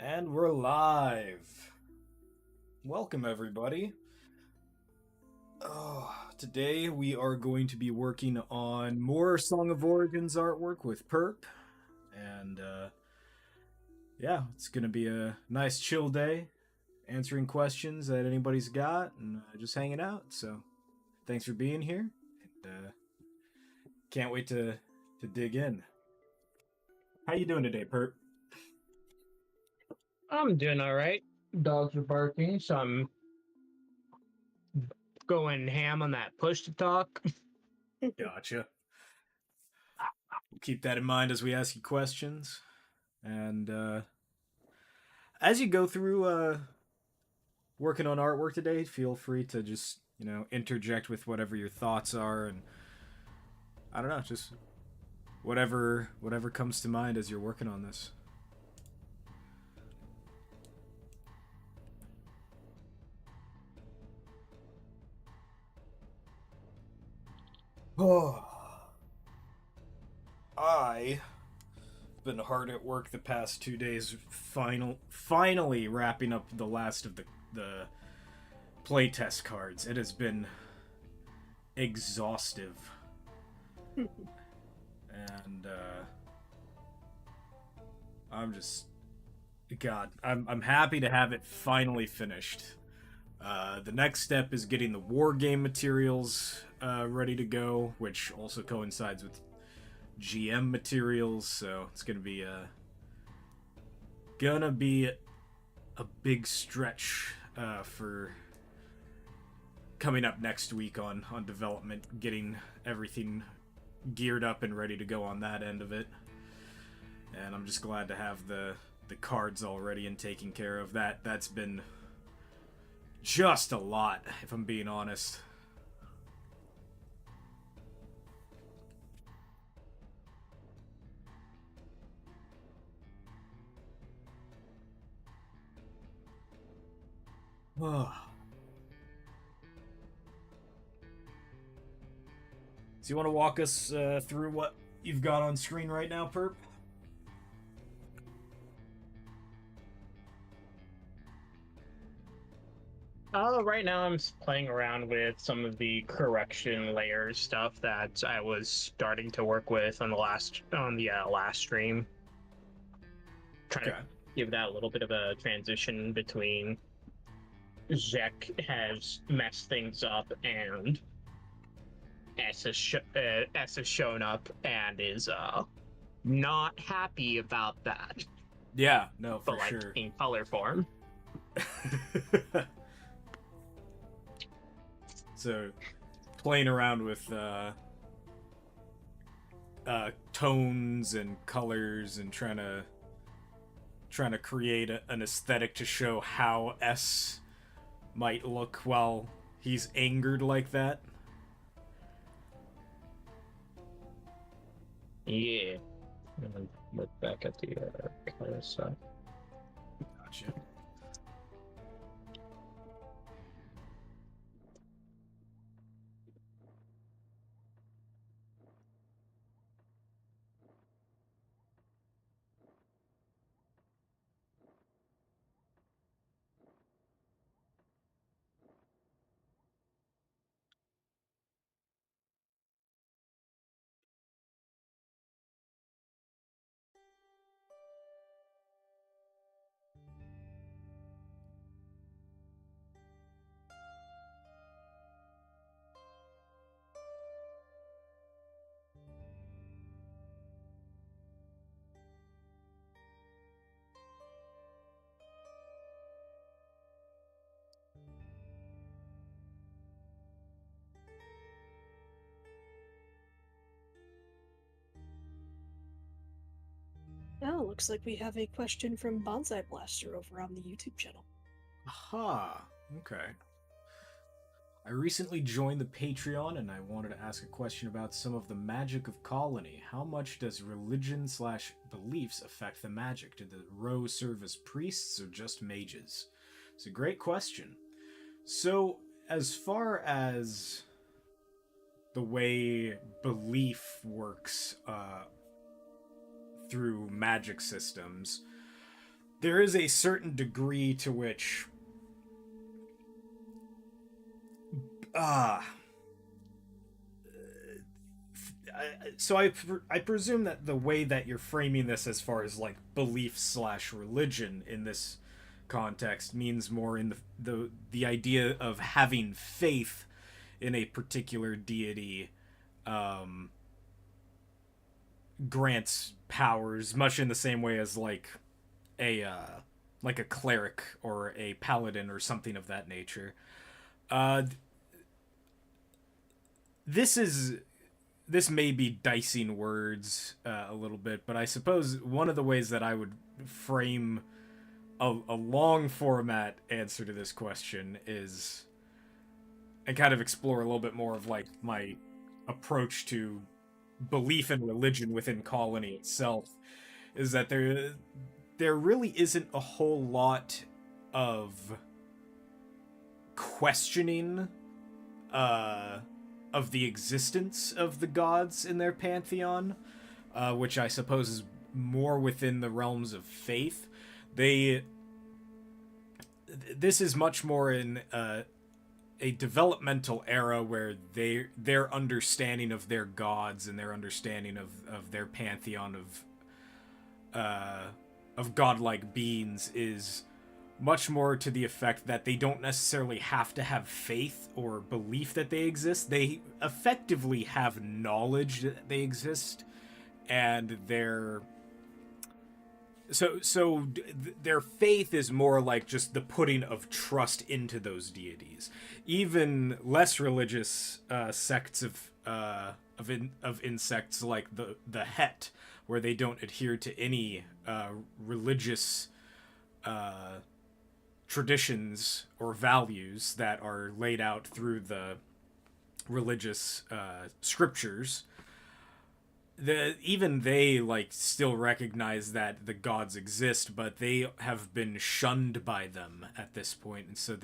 And we're live. Welcome, everybody. Today we are going to be working on more Song of Origins artwork with Perp. And yeah, it's going to be a nice chill day, answering questions that anybody's got and just hanging out. So thanks for being here. And, can't wait to dig in. How you doing today, Perp? I'm doing all right. Dogs are barking, so I'm going ham on that push to talk. Gotcha. We'll keep that in mind as we ask you questions. And as you go through working on artwork today, feel free to just, interject with whatever your thoughts are and I don't know, just whatever comes to mind as you're working on this. Oh, I been hard at work the past 2 days, finally wrapping up the last of the playtest cards. It has been exhaustive. And I'm just God, I'm happy to have it finally finished. The next step is getting the war game materials ready to go, which also coincides with GM materials. So it's gonna be a big stretch for coming up next week on development, getting everything geared up and ready to go on that end of it. And I'm just glad to have the cards all ready and taken care of. That's been just a lot, if I'm being honest. So you want to walk us through what you've got on screen right now, Perp? Right now I'm playing around with some of the correction layers stuff that I was starting to work with on the last stream. Trying to Okay. give that a little bit of a transition between Zek has messed things up and S has shown up and is not happy about that, Yeah, no, but for like sure. in color form. So, playing around with tones and colors and trying to create an aesthetic to show how S might look while he's angered like that. Yeah. I'm gonna look back at the color side. Gotcha. Oh, looks like we have a question from Bonsai Blaster over on the YouTube channel. Aha. Okay. I recently joined the Patreon and I wanted to ask a question about some of the magic of Colony. How much does religion/beliefs affect the magic? Do the row serve as priests or just mages? It's a great question. So, as far as the way belief works through magic systems, there is a certain degree to which uh I presume that the way that you're framing this as far as like belief slash religion in this context means more in the idea of having faith in a particular deity um, grants powers, much in the same way as like a cleric or a paladin or something of that nature. Uh, this is this may be dicing words a little bit, but I suppose one of the ways that I would frame a long format answer to this question is and kind of explore a little bit more of like my approach to belief and religion within Colony itself is that there really isn't a whole lot of questioning of the existence of the gods in their pantheon, which I suppose is more within the realms of faith. This is much more in a developmental era where their understanding of their gods and their understanding of their pantheon of godlike beings is much more to the effect that they don't necessarily have to have faith or belief that they exist. They effectively have knowledge that they exist, and their faith is more like just the putting of trust into those deities. Even less religious sects of insects like the Het, where they don't adhere to any religious traditions or values that are laid out through the religious scriptures. Even they like still recognize that the gods exist, but they have been shunned by them at this point, and so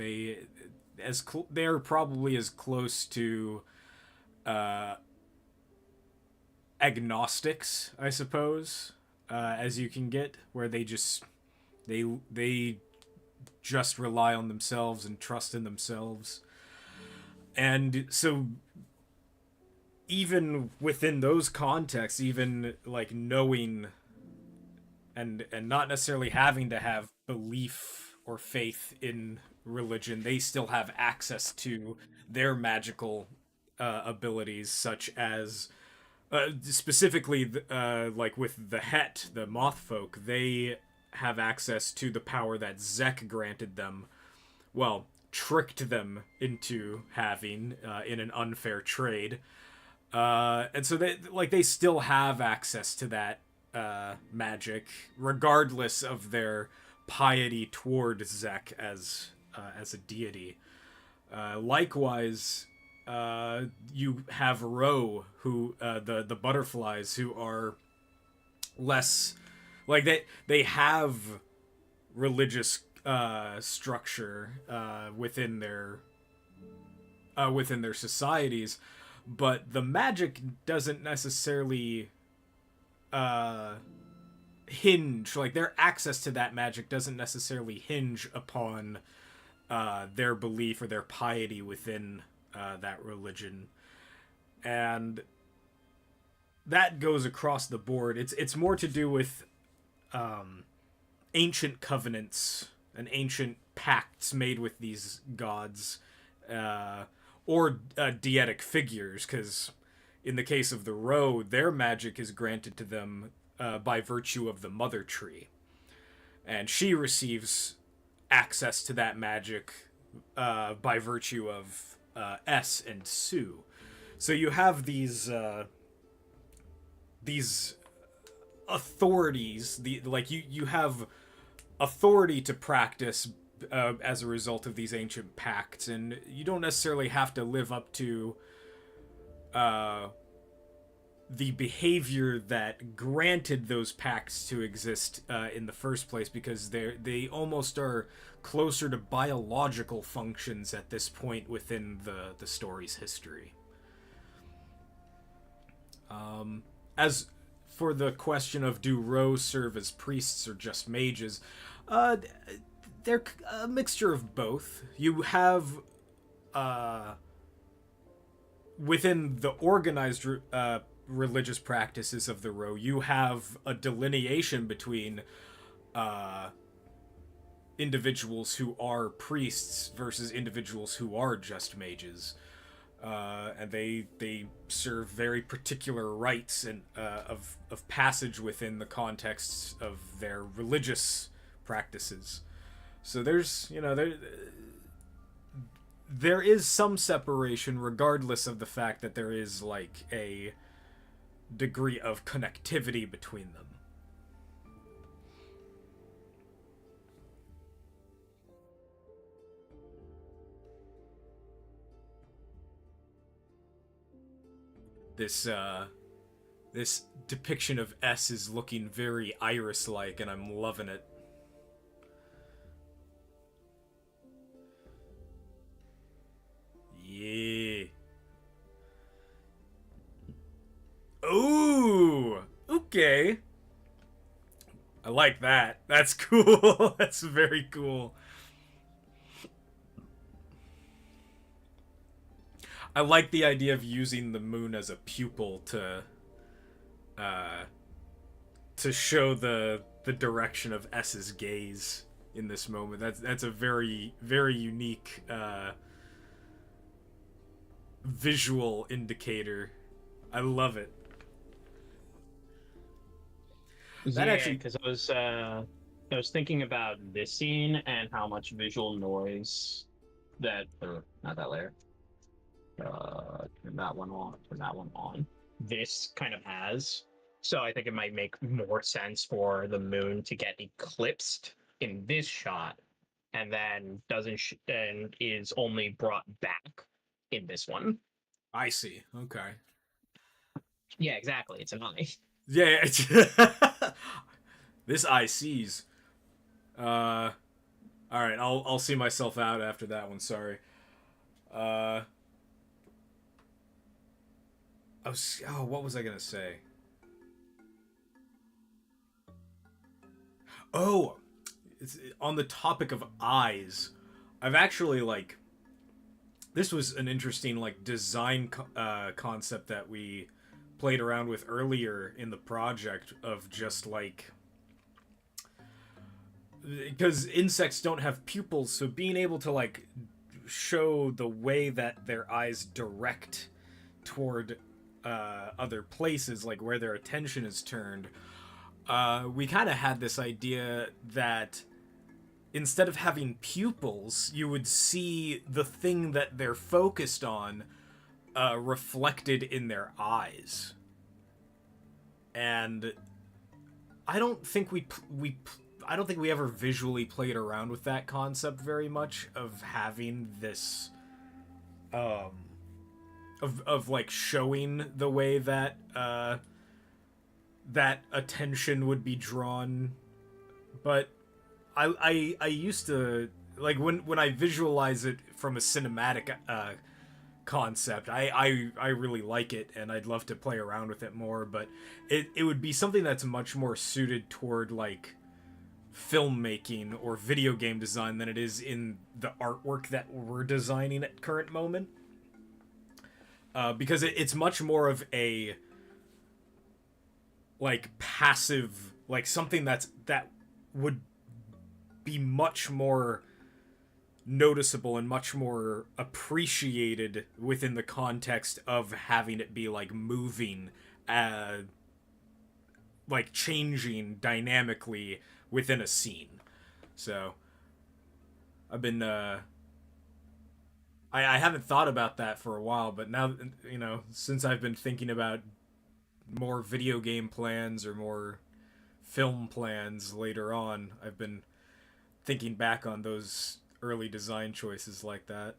they're probably as close to agnostics, I suppose, as you can get, where they just rely on themselves and trust in themselves. And so even within those contexts, even like knowing and not necessarily having to have belief or faith in religion, they still have access to their magical abilities, such as specifically like with the Het, the moth folk, they have access to the power that Zek granted them, well, tricked them into having in an unfair trade. And so they still have access to that magic, regardless of their piety toward Zek as a deity. Likewise, you have Ro, who the butterflies, who are less like they have religious structure within their societies, but the magic doesn't necessarily hinge, like their access to that magic doesn't necessarily hinge upon their belief or their piety within that religion. And that goes across the board. It's more to do with ancient covenants and ancient pacts made with these gods, or deetic figures, because in the case of the Ro, their magic is granted to them by virtue of the Mother Tree. And she receives access to that magic by virtue of S and Sue. So you have these authorities, you have authority to practice as a result of these ancient pacts, and you don't necessarily have to live up to the behavior that granted those pacts to exist in the first place, because they almost are closer to biological functions at this point within the story's history. As for the question of do rows serve as priests or just mages, uh, they're a mixture of both. You have uh, within the organized religious practices of the row, you have a delineation between uh, individuals who are priests versus individuals who are just mages. And they serve very particular rites and of passage within the contexts of their religious practices. So there's there is some separation, regardless of the fact that there is like a degree of connectivity between them. This this depiction of S is looking very Iris-like, and I'm loving it. Yeah. Ooh. Okay. I like that. That's cool. That's very cool. I like the idea of using the moon as a pupil uh, to show the direction of S's gaze in this moment. That's a very unique visual indicator. I love it. That Yeah, actually, because I was thinking about this scene and how much visual noise that or not that layer. Turn that one on. Turn that one on. This kind of has. So I think it might make more sense for the moon to get eclipsed in this shot, and then doesn't and is only brought back in this one. I see. Okay. Yeah, exactly. It's an eye. Yeah, it's this I sees. Uh, all right. I'll see myself out after that one. Sorry. Uh, what was I gonna say? Oh, it's on the topic of eyes. I've actually like this was an interesting like design concept that we played around with earlier in the project of just like because insects don't have pupils, so being able to like show the way that their eyes direct toward other places, like where their attention is turned, we kind of had this idea that instead of having pupils, you would see the thing that they're focused on reflected in their eyes. And I don't think I don't think we ever visually played around with that concept very much of having this um of like showing the way that that attention would be drawn. But I used to like when I visualize it from a cinematic concept. I really like it, and I'd love to play around with it more. But it would be something that's much more suited toward like filmmaking or video game design than it is in the artwork that we're designing at current moment. Because it's much more of a like passive, like something that would be much more noticeable and much more appreciated within the context of having it be like moving, like changing dynamically within a scene. So I've been I haven't thought about that for a while, but now since I've been thinking about more video game plans or more film plans later on, I've been thinking back on those early design choices like that.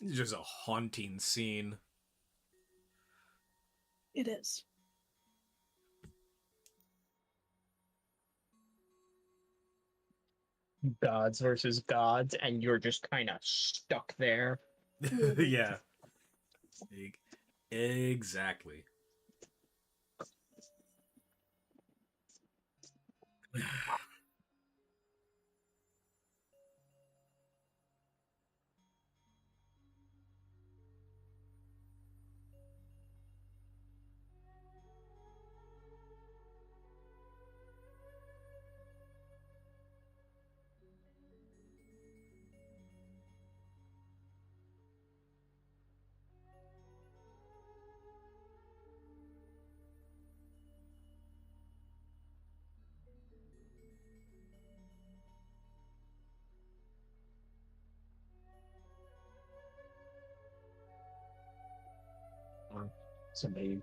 It's just a haunting scene. It is. Gods versus gods, and you're just kind of stuck there. Yeah. Exactly. Somebody,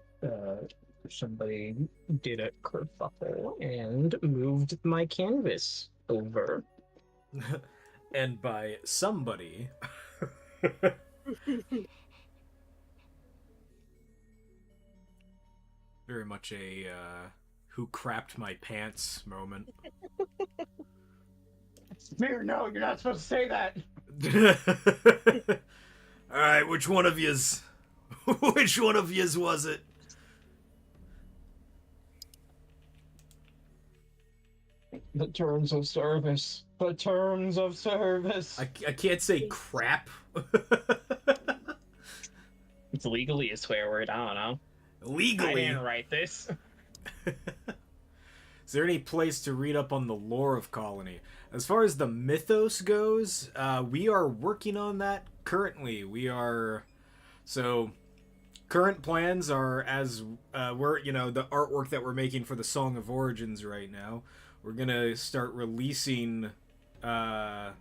somebody did a kerfuffle and moved my canvas over. And by somebody, very much a who crapped my pants moment. Mir, no, you're not supposed to say that. All right, which one of yous? Which one of yous was it? The terms of service. The terms of service. I can't say crap. It's legally a swear word. I don't know. I Legally. didn't write this. Is there any place to read up on the lore of Colony? As far as the mythos goes, we are working on that currently. So current plans are as we're the artwork that we're making for the Song of Origins right now. We're gonna start releasing a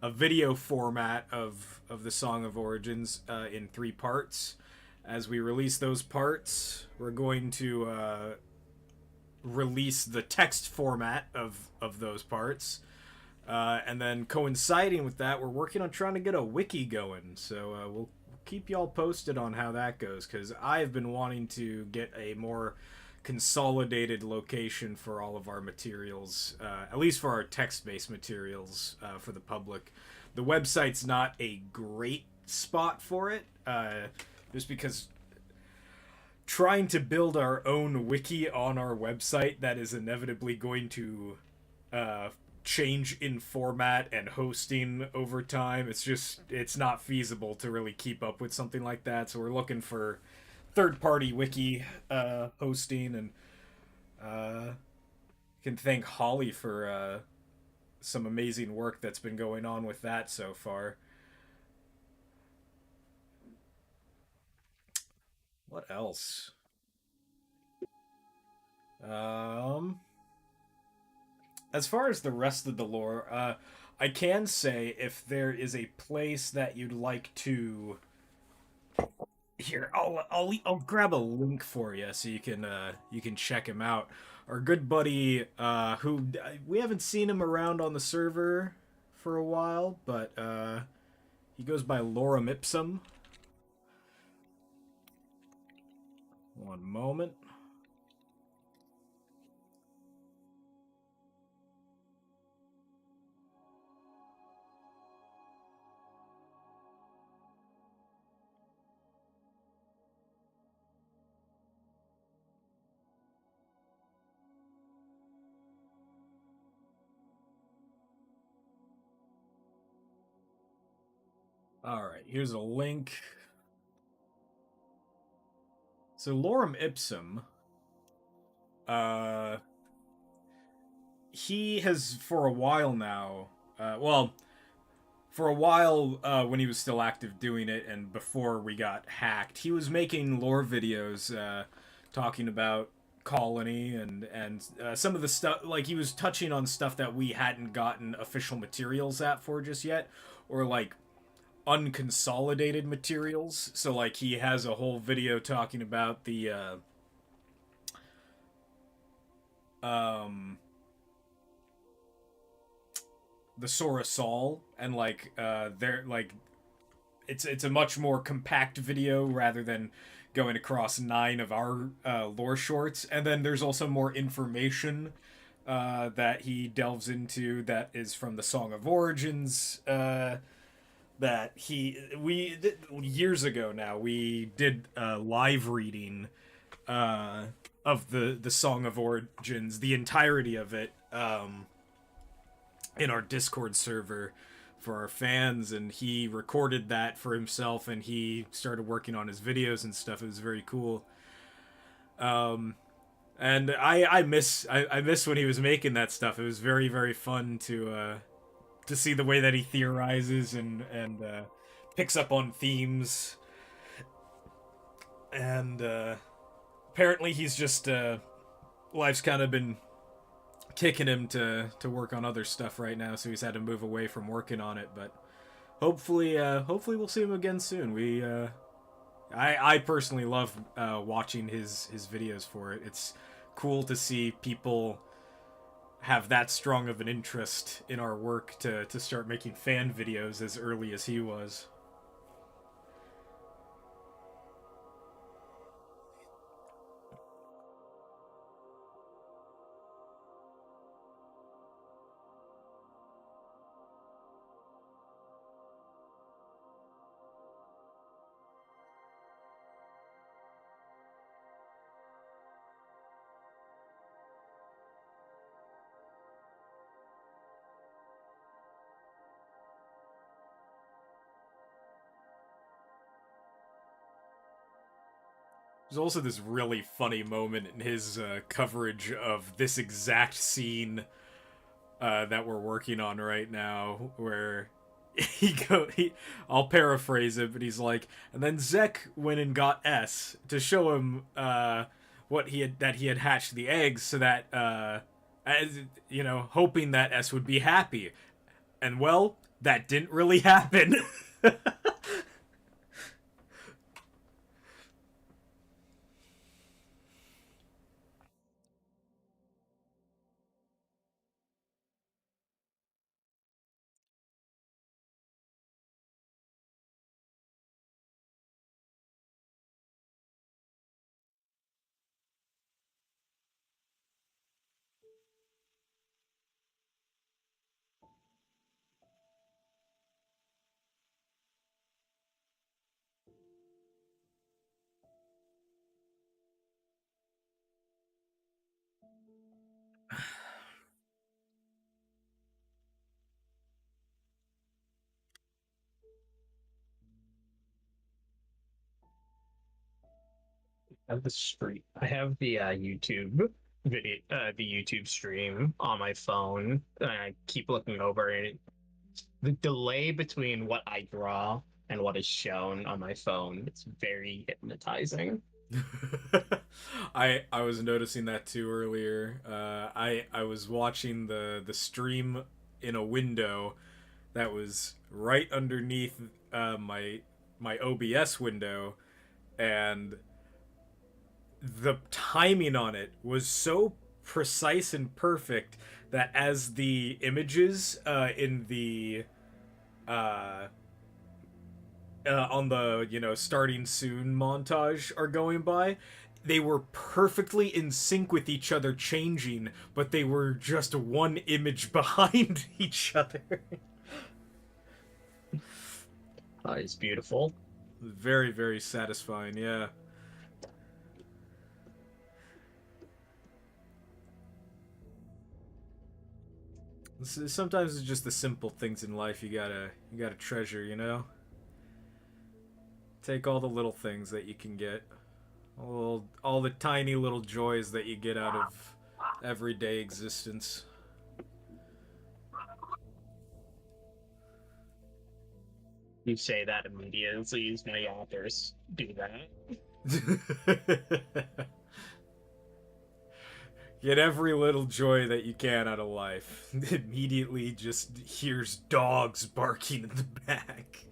video format of the Song of Origins in 3 parts. As we release those parts, we're going to release the text format of those parts. And then coinciding with that, we're working on trying to get a wiki going. So we'll keep y'all posted on how that goes, because I've been wanting to get a more consolidated location for all of our materials, at least for our text-based materials for the public. The website's not a great spot for it, just because trying to build our own wiki on our website that is inevitably going to change in format and hosting over time. It's not feasible to really keep up with something like that. So we're looking for third-party wiki hosting, and can thank Holly for some amazing work that's been going on with that so far. What else? As far as the rest of the lore, I can say if there is a place that you'd like to. Here, I'll grab a link for you so you can check him out. Our good buddy, who we haven't seen him around on the server for a while, but he goes by Lorem Ipsum. One moment. All right, here's a link. So Lorem Ipsum, uh, he has for a while now. For a while when he was still active doing it, and before we got hacked, he was making lore videos talking about Colony and some of the stuff. Like he was touching on stuff that we hadn't gotten official materials at for just yet, or like unconsolidated materials. So like he has a whole video talking about um the Sora Sol, and like they're like it's a much more compact video rather than going across 9 of our lore shorts. And then there's also more information that he delves into that is from the Song of Origins. That years ago now we did a live reading of the Song of Origins, the entirety of it, in our Discord server for our fans, and he recorded that for himself, and he started working on his videos and stuff. It was very cool. And I miss when he was making that stuff. It was very very fun to see the way that he theorizes and picks up on themes. And apparently he's just life's kind of been kicking him to work on other stuff right now, so he's had to move away from working on it. But hopefully we'll see him again soon. I personally love watching his videos for it. It's cool to see people have that strong of an interest in our work to start making fan videos as early as he was. There's also this really funny moment in his coverage of this exact scene that we're working on right now, where I'll paraphrase it, but he's like, and then Zek went and got S to show him what he had hatched the eggs, so that as hoping that S would be happy, and well, that didn't really happen. I have the stream. I have the YouTube video, the YouTube stream on my phone. And I keep looking over, and the delay between what I draw and what is shown on my phone, it's very hypnotizing. I was noticing that too earlier. I was watching the stream in a window that was right underneath my OBS window, and the timing on it was so precise and perfect that as the images in the uh, on the starting soon montage are going by, they were perfectly in sync with each other changing, but they were just one image behind each other. It's beautiful. Very very satisfying, yeah. Sometimes it's just the simple things in life you gotta treasure. Take all the little things that you can get, all the tiny little joys that you get out of everyday existence. You say that immediately as many authors do that. Get every little joy that you can out of life. Immediately just hears dogs barking in the back.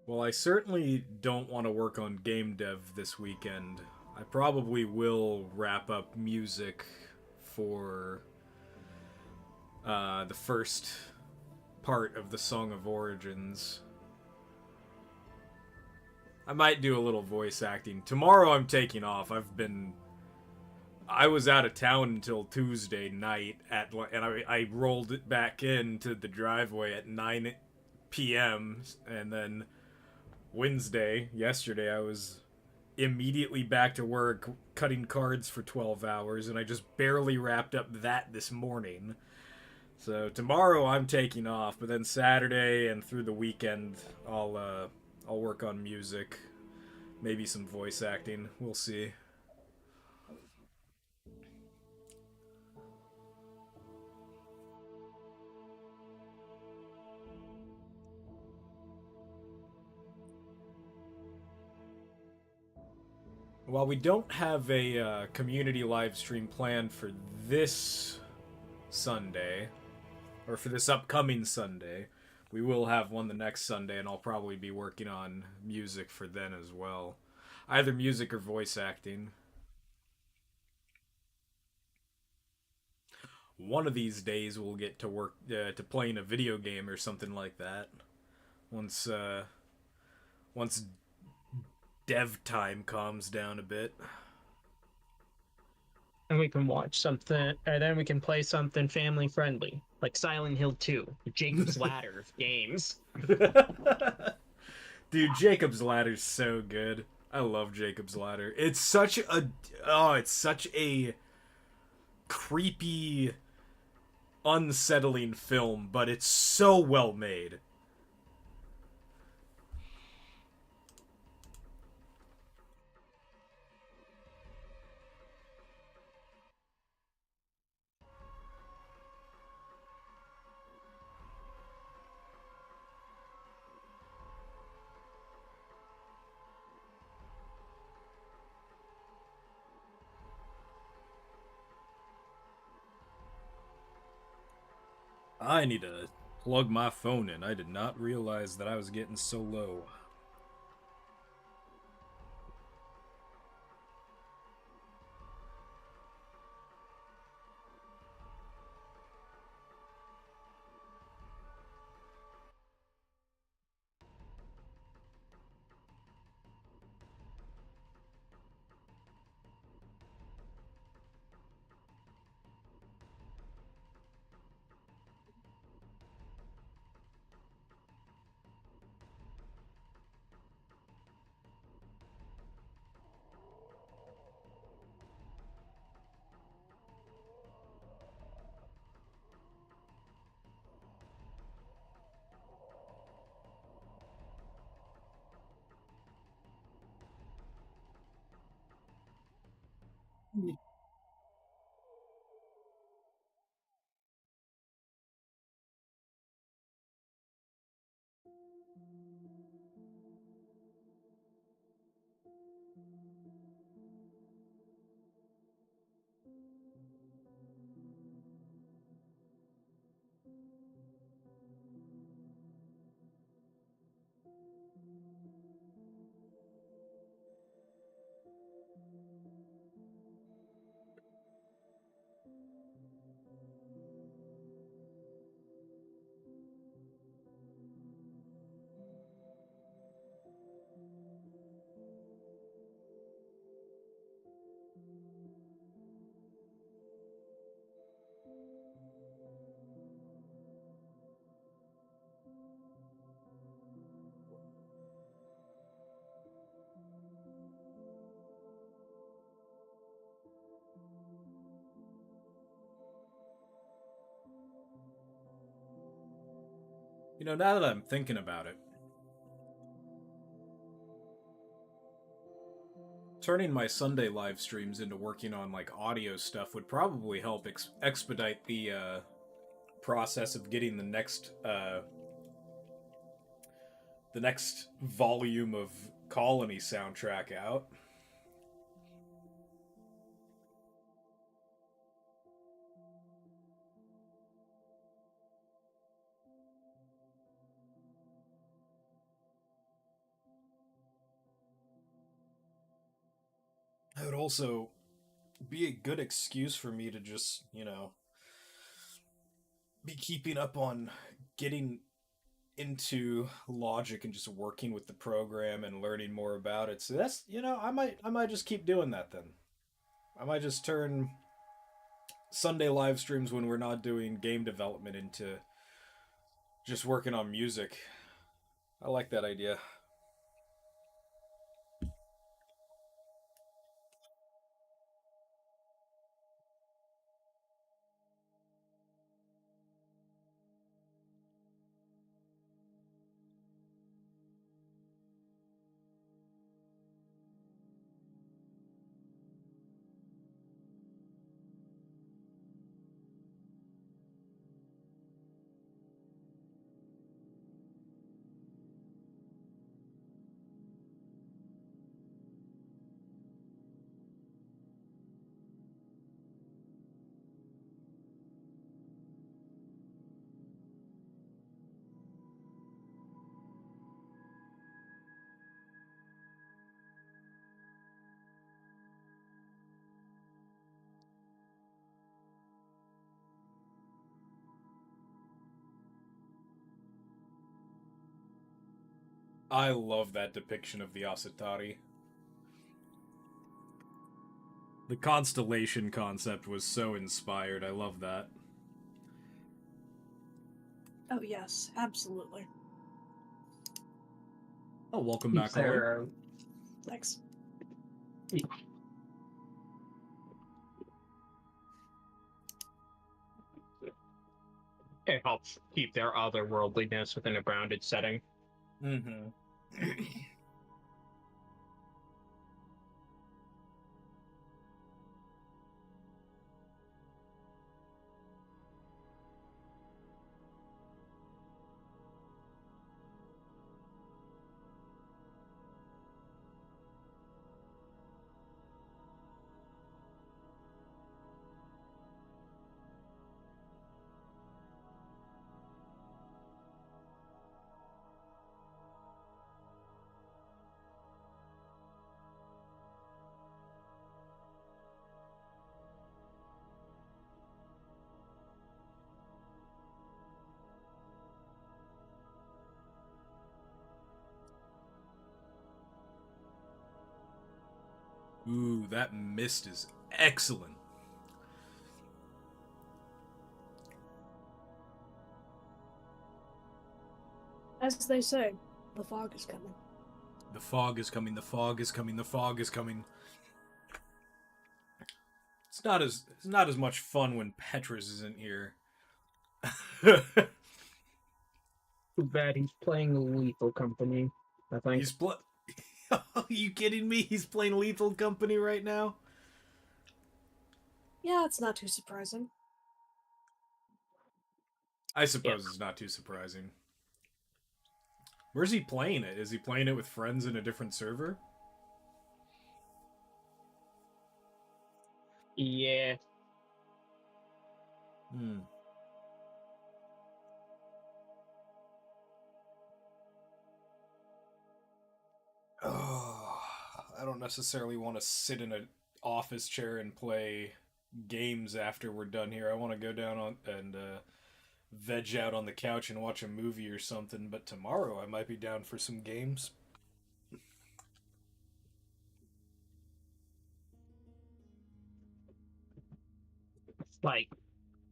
Well, I certainly don't want to work on game dev this weekend. I probably will wrap up music for the first part of the Song of Origins. I might do a little voice acting. Tomorrow I'm taking off. I was out of town until Tuesday night and I rolled it back into the driveway at 9 p.m. and then yesterday, I was immediately back to work cutting cards for 12 hours, and I just barely wrapped up that this morning. So tomorrow I'm taking off, but then Saturday and through the weekend I'll work on music, maybe some voice acting. We'll see. While we don't have a community live stream planned for this Sunday, or for this upcoming Sunday, we will have one the next Sunday, and I'll probably be working on music for then as well. Either music or voice acting. One of these days we'll get to work to playing a video game or something like that. Once once dev time calms down a bit. And we can watch something, or then we can play something family friendly, like Silent Hill 2, Jacob's Ladder of games. Dude, Jacob's Ladder's so good. I love Jacob's Ladder. It's such a creepy, unsettling film, but it's so well made. I need to plug my phone in. I did not realize that I was getting so low. You know, now that I'm thinking about it, turning my Sunday live streams into working on like audio stuff would probably help expedite the process of getting the next volume of Colony soundtrack out. it would also be a good excuse for me to just, be keeping up on getting into logic and just working with the program and learning more about it. So that's, I might just keep doing that then. I might just turn Sunday live streams when we're not doing game development into just working on music. I like that idea. I love that depiction of the Asatari. The constellation concept was so inspired. I love that. Oh yes, absolutely. Oh, welcome back, Holly. There, Thanks. it helps keep their otherworldliness within a grounded setting. Mm-hmm. Ooh, that mist is excellent. As they say, the fog is coming. The fog is coming, the fog is coming, the fog is coming. It's not as much fun when Petrus isn't here. Too bad he's playing Lethal Company, I think. He's Are you kidding me? He's playing Lethal Company right now? Yeah, it's not too surprising. I suppose it's not too surprising. Where's he playing it? Is he playing it with friends in a different server? Yeah. Hmm. Oh, I don't necessarily want to sit in an office chair and play games after we're done here. I want to go down on and veg out on the couch and watch a movie or something. But tomorrow I might be down for some games. Like,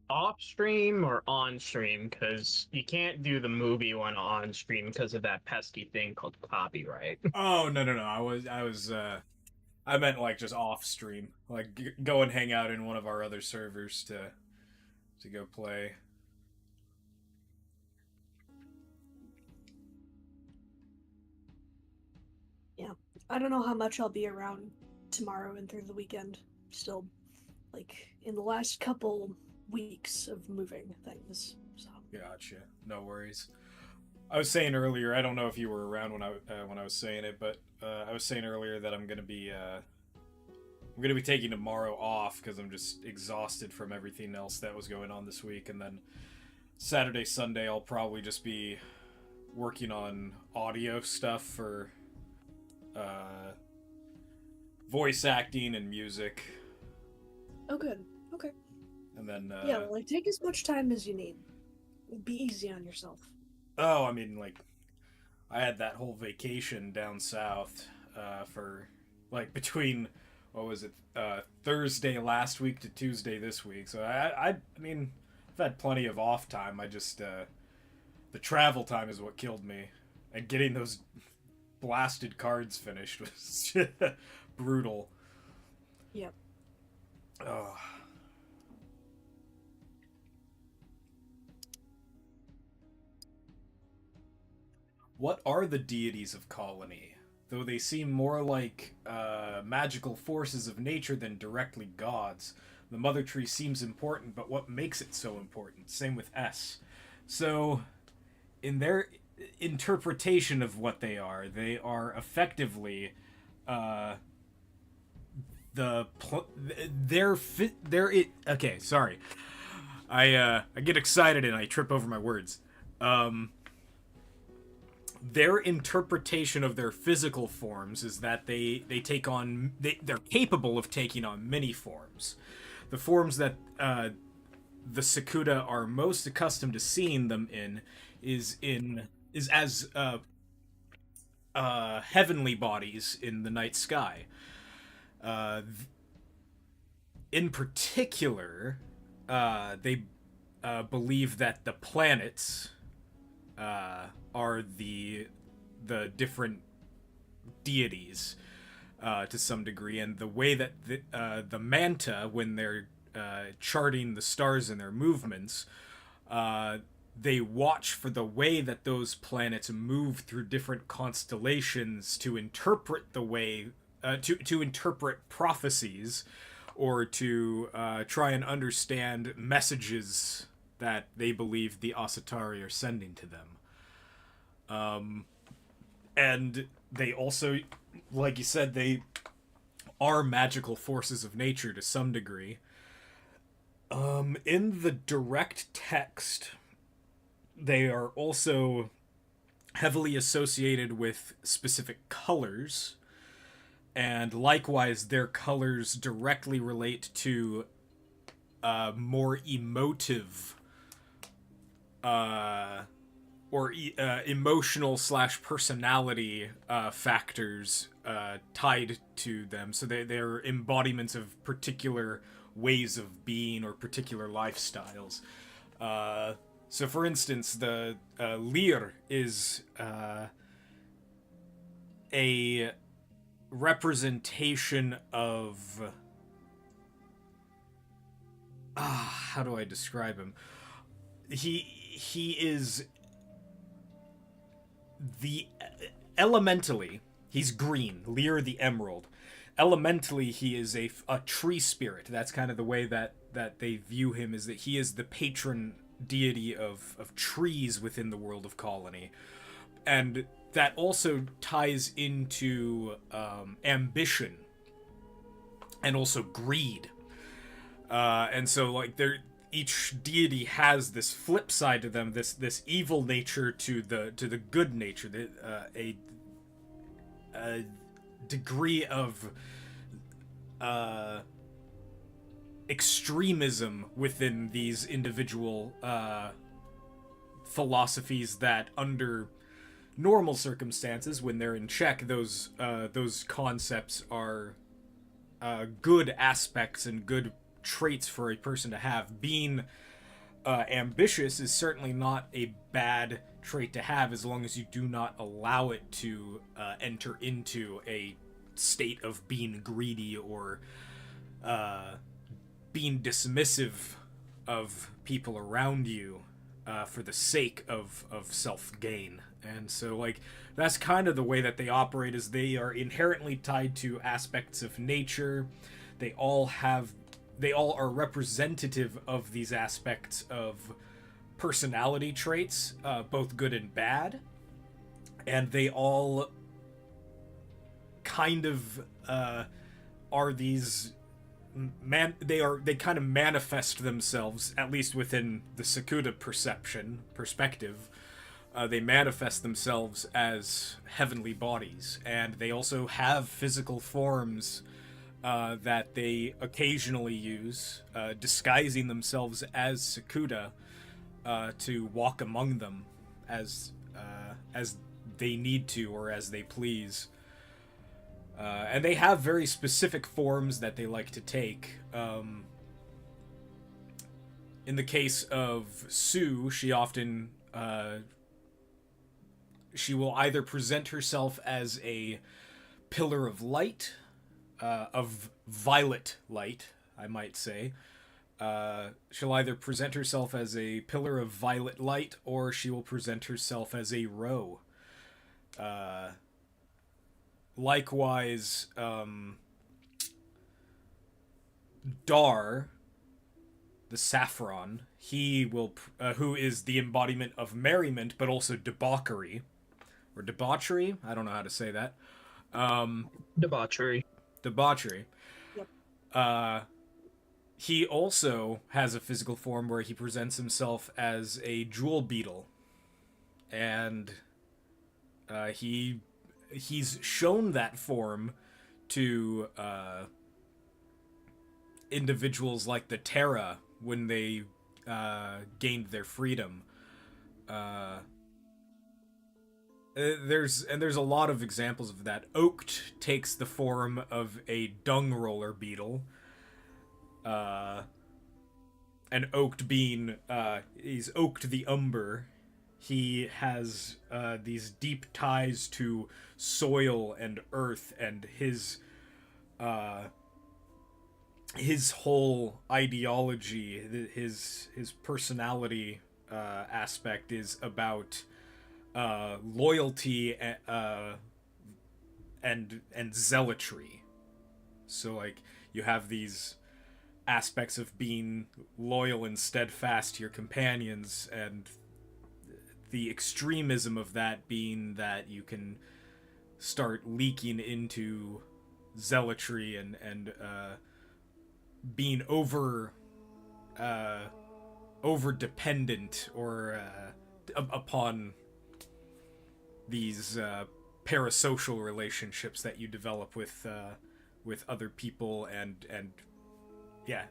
off stream or on stream, because you can't do the movie one on stream because of that pesky thing called copyright. Oh no! I meant like just off stream, like go and hang out in one of our other servers to go play. Yeah. I don't know how much I'll be around tomorrow and through the weekend. Still, like, in the last couple weeks of moving things. So. Gotcha. No worries. I was saying earlier. I don't know if you were around when I was saying it, but I was saying earlier that I'm gonna be taking tomorrow off because I'm just exhausted from everything else that was going on this week, and then Saturday, Sunday, I'll probably just be working on audio stuff for voice acting and music. Oh, good. Okay. And then, Yeah, well, like, take as much time as you need. Be easy on yourself. oh, I mean, like, I had that whole vacation down south for, like, between, what was it, Thursday last week to Tuesday this week. So, I mean, I've had plenty of off time. I just, the travel time is what killed me. And getting those blasted cards finished was brutal. Yep. Oh. What are the deities of Colony? Though they seem more like magical forces of nature than directly gods. The Mother Tree seems important, but what makes it so important? Same with S. So, in their interpretation of what they are effectively okay, sorry. I get excited and I trip over my words. Their interpretation of their physical forms is that they're capable of taking on many forms. The forms that the Sakuda are most accustomed to seeing them in is as heavenly bodies in the night sky. In particular, they believe that the planets are the different deities to some degree, and the way that the Manta, when they're charting the stars and their movements, they watch for the way that those planets move through different constellations to interpret the way to interpret prophecies, or to try and understand messages that they believe the Asatari are sending to them. And they also, like you said, they are magical forces of nature to some degree. In the direct text, they are also heavily associated with specific colors, and likewise their colors directly relate to more emotive emotional / personality factors tied to them. So they're embodiments of particular ways of being or particular lifestyles. So, for instance, the Lir is a representation of... how do I describe him? He is the... Elementally, he's green. Lir the Emerald. Elementally, he is a tree spirit. That's kind of the way that they view him, is that he is the patron deity of trees within the world of Colony. And that also ties into ambition and also greed. And so, like, each deity has this flip side to them, this evil nature to the good nature, a degree of extremism within these individual philosophies that, under normal circumstances, when they're in check, those concepts are good aspects and good traits for a person to have. Being ambitious is certainly not a bad trait to have, as long as you do not allow it to enter into a state of being greedy or being dismissive of people around you for the sake of self-gain. And so, like, that's kind of the way that they operate, is they are inherently tied to aspects of nature. They all are representative of these aspects of personality traits, both good and bad. And they all kind of are these they kind of manifest themselves, at least within the Sakuda perspective, they manifest themselves as heavenly bodies, and they also have physical forms that they occasionally use, disguising themselves as Sakuda to walk among them as they need to or as they please. And they have very specific forms that they like to take. In the case of Sue, she often she will either present herself as a pillar of light, of violet light, I might say. She'll either present herself as a pillar of violet light, or she will present herself as a roe. Likewise, Dar, the saffron, he will, who is the embodiment of merriment, but also debauchery, or debauchery. I don't know how to say that. Debauchery. Debauchery. Yep. He also has a physical form where he presents himself as a jewel beetle, and he's shown that form to individuals like the Terra when they gained their freedom. There's a lot of examples of that. Oaked takes the form of a dung roller beetle. And Oaked being he's Oaked the Umber. He has these deep ties to soil and earth, and his whole ideology, his personality aspect is about loyalty and zealotry. So like you have these aspects of being loyal and steadfast to your companions, and the extremism of that being that you can start leaking into zealotry and being over dependent or upon these parasocial relationships that you develop with other people, and yeah,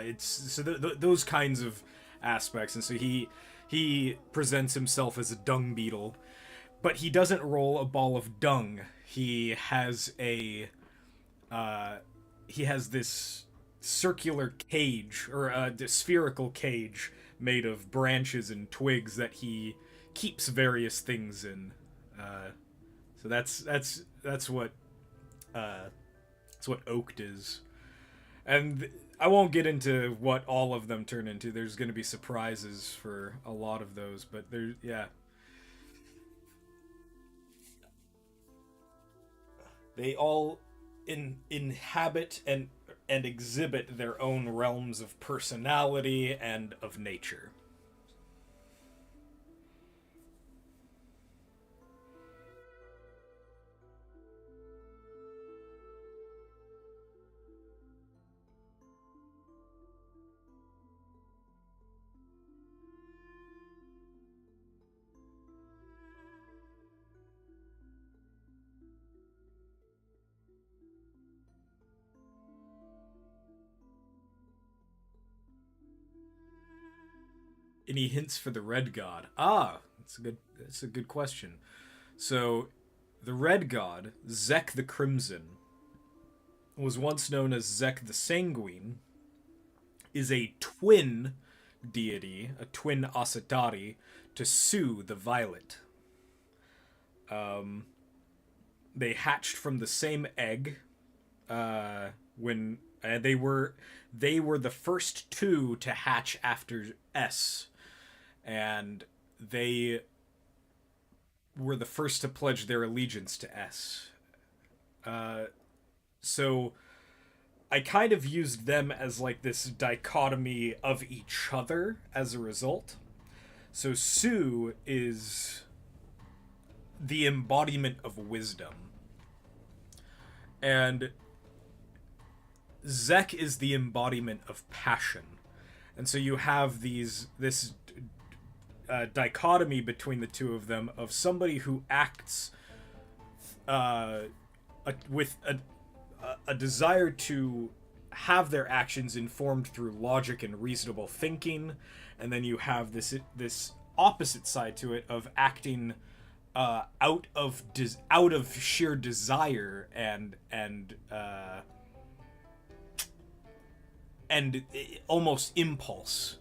it's so those kinds of aspects. And so he presents himself as a dung beetle, but he doesn't roll a ball of dung. He has this circular cage, or a spherical cage made of branches and twigs that he keeps various things in. So that's what Oaked is. And I won't get into what all of them turn into. There's going to be surprises for a lot of those, but they all inhabit and exhibit their own realms of personality and of nature. Any hints for the Red God? That's a good question. So, the Red God, Zek the Crimson, was once known as Zek the Sanguine, is a twin deity, a twin Asatari, to Su the Violet. They hatched from the same egg when they were the first two to hatch after S, and they were the first to pledge their allegiance to S. So I kind of used them as like this dichotomy of each other as a result. So Su is the embodiment of wisdom, and Zek is the embodiment of passion. And so you have dichotomy between the two of them of somebody who acts with a desire to have their actions informed through logic and reasonable thinking, and then you have this opposite side to it of acting out of sheer desire and almost impulse,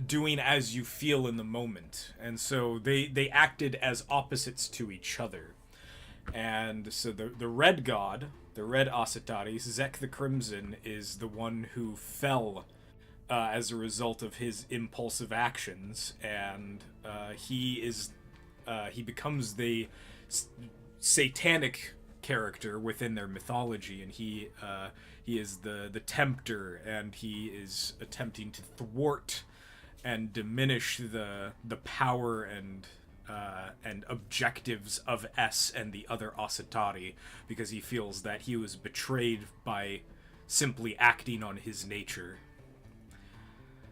doing as you feel in the moment. And so they acted as opposites to each other. And so the red god, the red Asatari, Zek the Crimson, is the one who fell as a result of his impulsive actions, and he becomes the satanic character within their mythology, and he is the tempter, and he is attempting to thwart and diminish the power and objectives of S and the other Asatari, because he feels that he was betrayed by simply acting on his nature,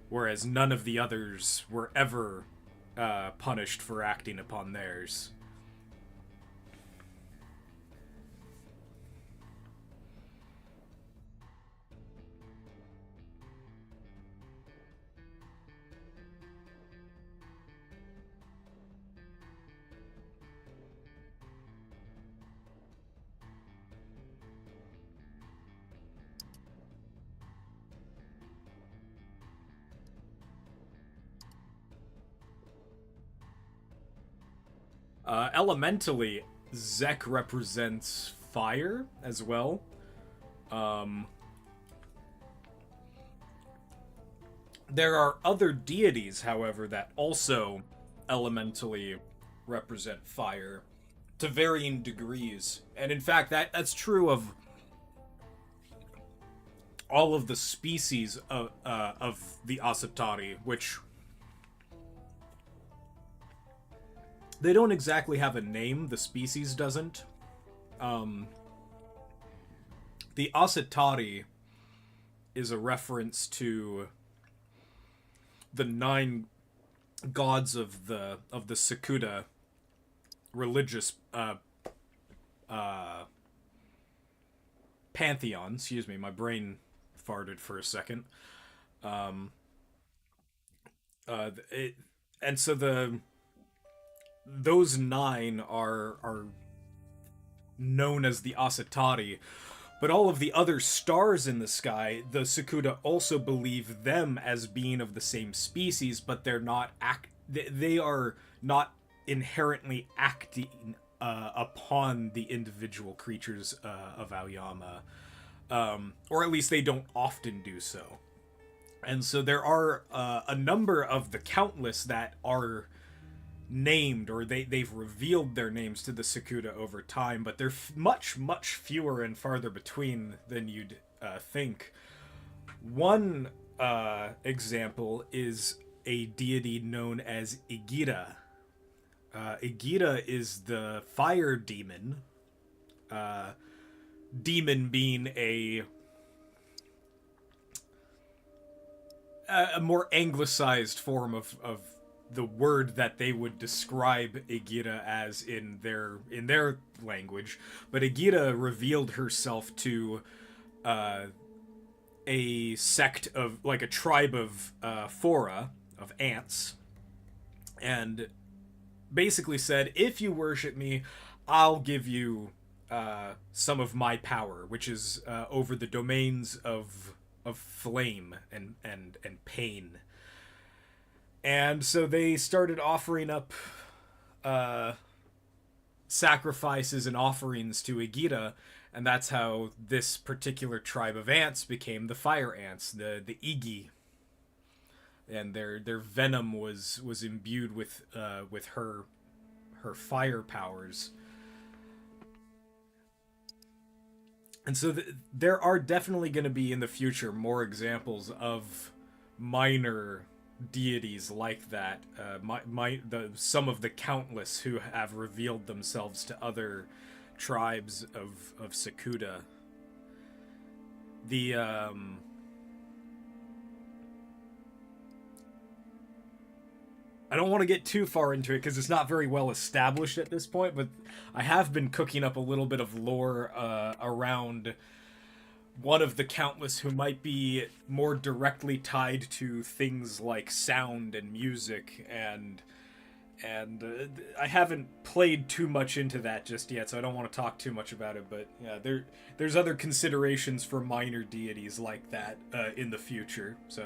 whereas none of the others were ever punished for acting upon theirs. Elementally, Zek represents fire as well. There are other deities, however, that also elementally represent fire to varying degrees. And in fact, that's true of all of the species of the Asatari, which they don't exactly have a name. The species doesn't. The Asatari is a reference to the 9 gods of the Sakuda religious pantheon. Excuse me, my brain farted for a second. And so those 9 are known as the Asatari, but all of the other stars in the sky, the Sakuda also believe them as being of the same species, but they are not inherently acting upon the individual creatures of Aoyama, or at least they don't often do so. And so there are a number of the countless that are named, or they've revealed their names to the Sakuda over time, but they're much fewer and farther between than you'd think. One example is a deity known as Igira. Igira is the fire demon, demon being a more anglicized form of the word that they would describe Igira as in their language. But Igira revealed herself to a sect of, like, a tribe of Fora, of ants, and basically said, if you worship me, I'll give you some of my power, which is over the domains of flame and pain. And so they started offering up sacrifices and offerings to Igira, and that's how this particular tribe of ants became the fire ants, the Igi. And their venom was imbued with her fire powers. And so there are definitely going to be in the future more examples of minor deities like that. Some of the countless who have revealed themselves to other tribes of Sakuda. The I don't want to get too far into it because it's not very well established at this point, but I have been cooking up a little bit of lore around one of the countless who might be more directly tied to things like sound and music, and I haven't played too much into that just yet, so I don't want to talk too much about it. But yeah, there's other considerations for minor deities like that in the future. So.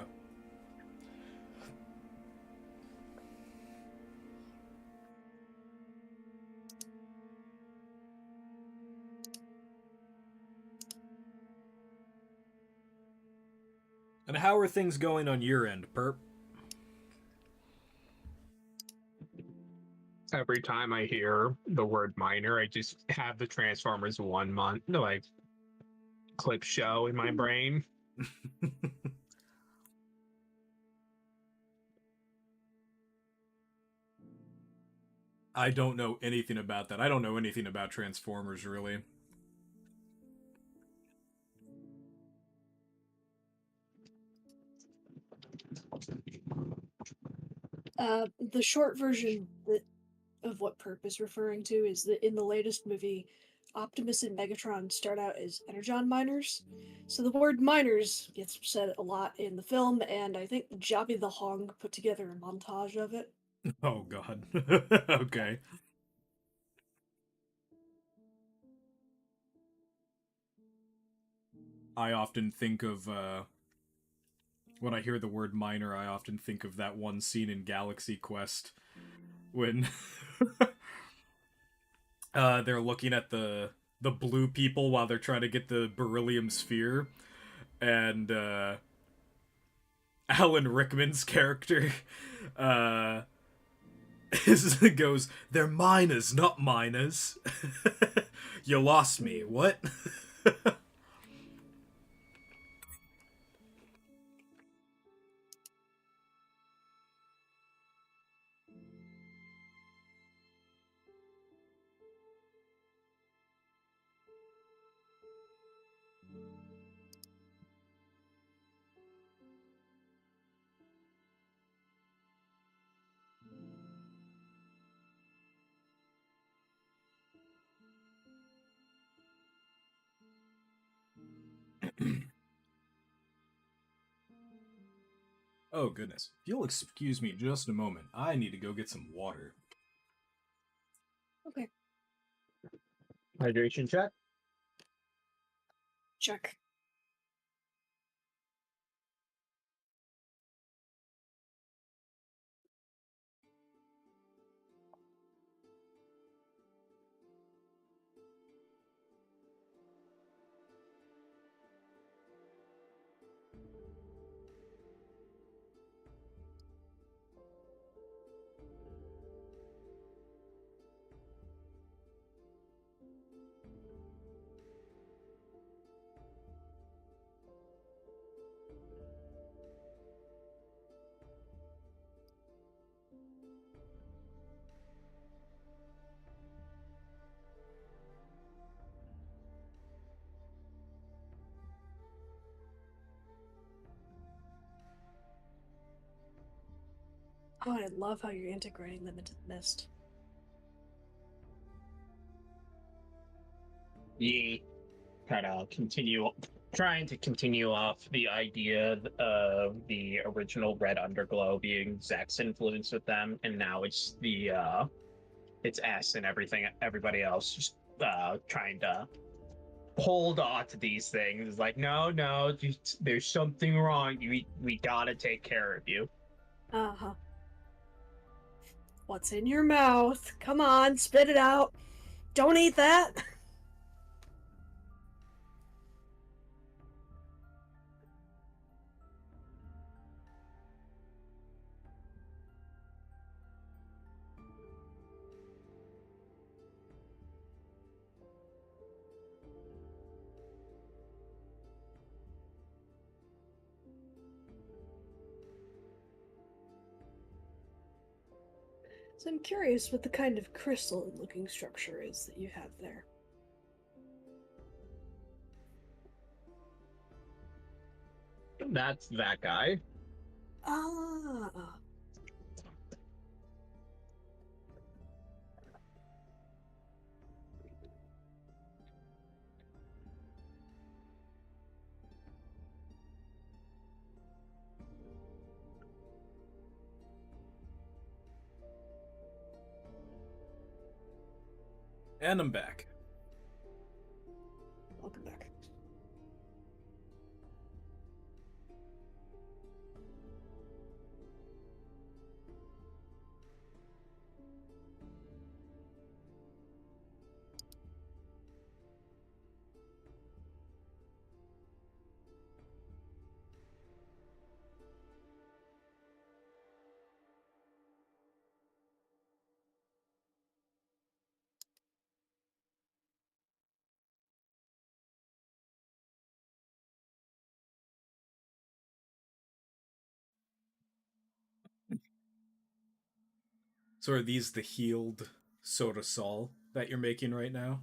And how are things going on your end, Perp? Every time I hear the word minor, I just have the Transformers 1 month, like, clip show in my brain. I don't know anything about that. I don't know anything about Transformers, really. The short version of what Perp is referring to is that in the latest movie, Optimus and Megatron start out as Energon miners. So the word miners gets said a lot in the film, and I think Jobby the Hong put together a montage of it. Oh, God. Okay. I often think of, when I hear the word miner, I often think of that one scene in Galaxy Quest when they're looking at the blue people while they're trying to get the beryllium sphere, and Alan Rickman's character uh, goes, "They're miners, not miners." You lost me. What? Oh, goodness. If you'll excuse me just a moment, I need to go get some water. Okay, Hydration check. check. Oh, I love how you're integrating them into the mist. Ye kind of trying to continue off the idea of the original Red Underglow being Zack's influence with them, and now it's S and everybody else just trying to hold on to these things. It's like, no, there's something wrong. We gotta take care of you. Uh-huh. What's in your mouth? Come on, spit it out. Don't eat that. So I'm curious what the kind of crystalline-looking structure is that you have there. That's that guy. Ah, And I'm back. Welcome back. So are these the healed soda sol that you're making right now?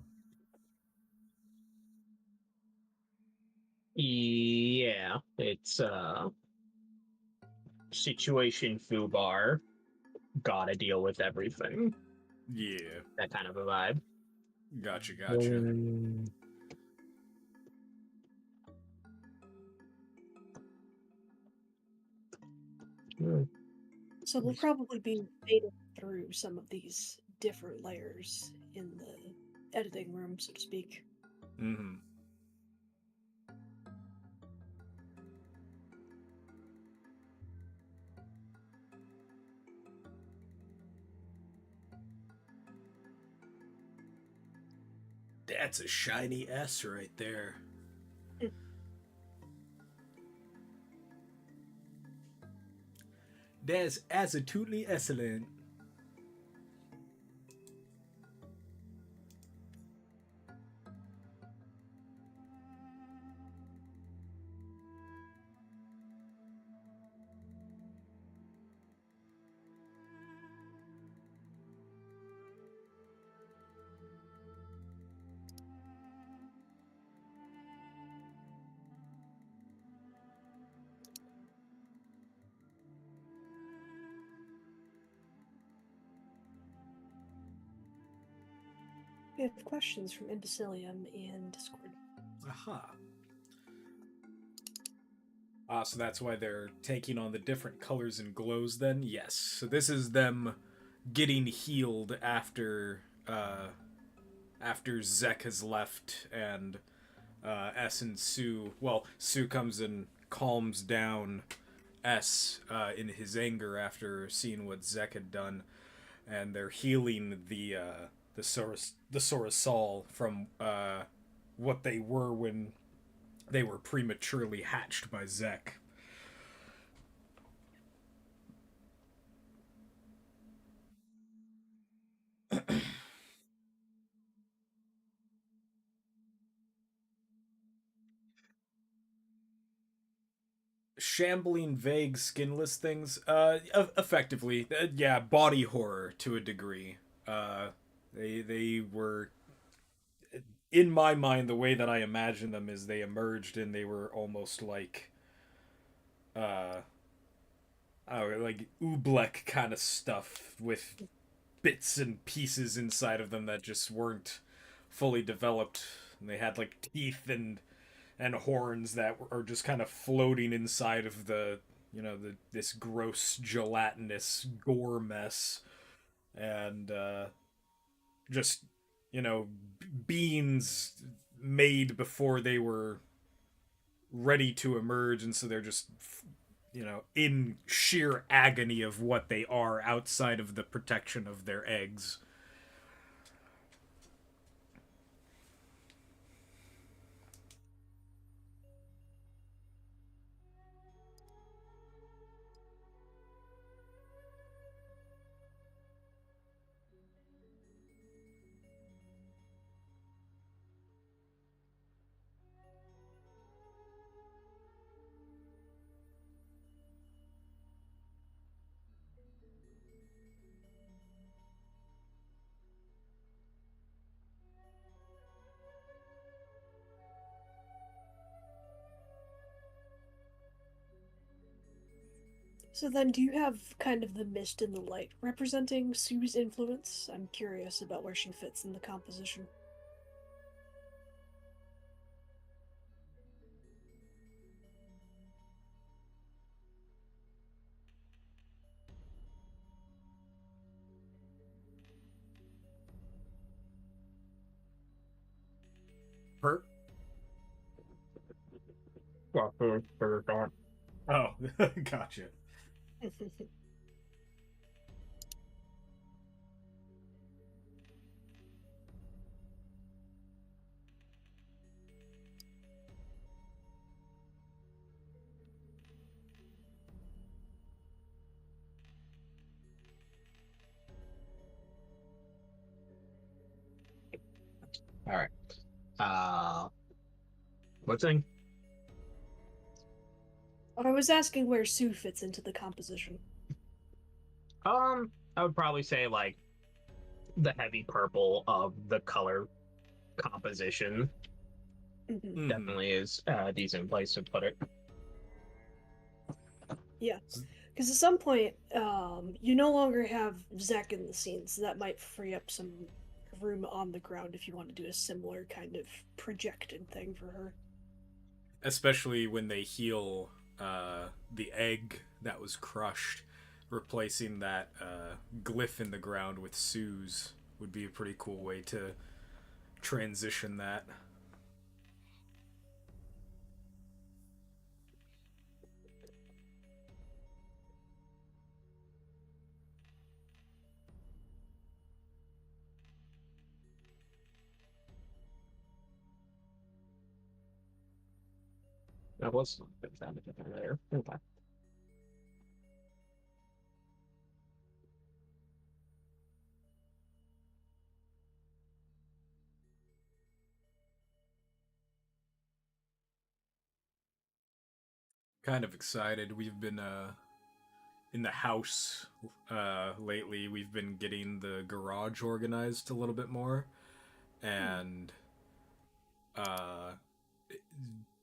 Yeah, it's situation foo bar. Gotta deal with everything. Yeah. That kind of a vibe. Gotcha, gotcha. So we'll probably be fading through some of these different layers in the editing room, so to speak. Mm-hmm. That's a shiny S right there. That's absolutely excellent. We have questions from Imbecilium in Discord. Aha. So that's why they're taking on the different colors and glows then? Yes. So this is them getting healed after Zek has left and S and Sue. Well, Sue comes and calms down S in his anger after seeing what Zek had done, and they're healing the Sorasol from what they were when they were prematurely hatched by Zek. Shambling, vague, skinless things. Effectively, yeah, body horror to a degree. Uh, they were, in my mind, the way that I imagine them is they emerged and they were almost uh, like oobleck kind of stuff with bits and pieces inside of them that just weren't fully developed. And they had like teeth and horns that are just kind of floating inside of this gross gelatinous gore mess, and just beings made before they were ready to emerge, and so they're just in sheer agony of what they are outside of the protection of their eggs. So then, do you have kind of the mist and the light representing Sue's influence? I'm curious about where she fits in the composition. Perp? Well, for Dawn. Oh, gotcha. All right. What's in? I was asking where Sue fits into the composition. I would probably say like the heavy purple of the color composition Mhm. Mhm. definitely is a decent place to put it. Yeah, because at some point, you no longer have Zek in the scene, so that might free up some room on the ground if you want to do a similar kind of projected thing for her. Especially when they heal the egg that was crushed, replacing that glyph in the ground with Sue's would be a pretty cool way to transition that. That was there. Okay. Kind of excited. We've been in the house lately. We've been getting the garage organized a little bit more, Hmm. and uh,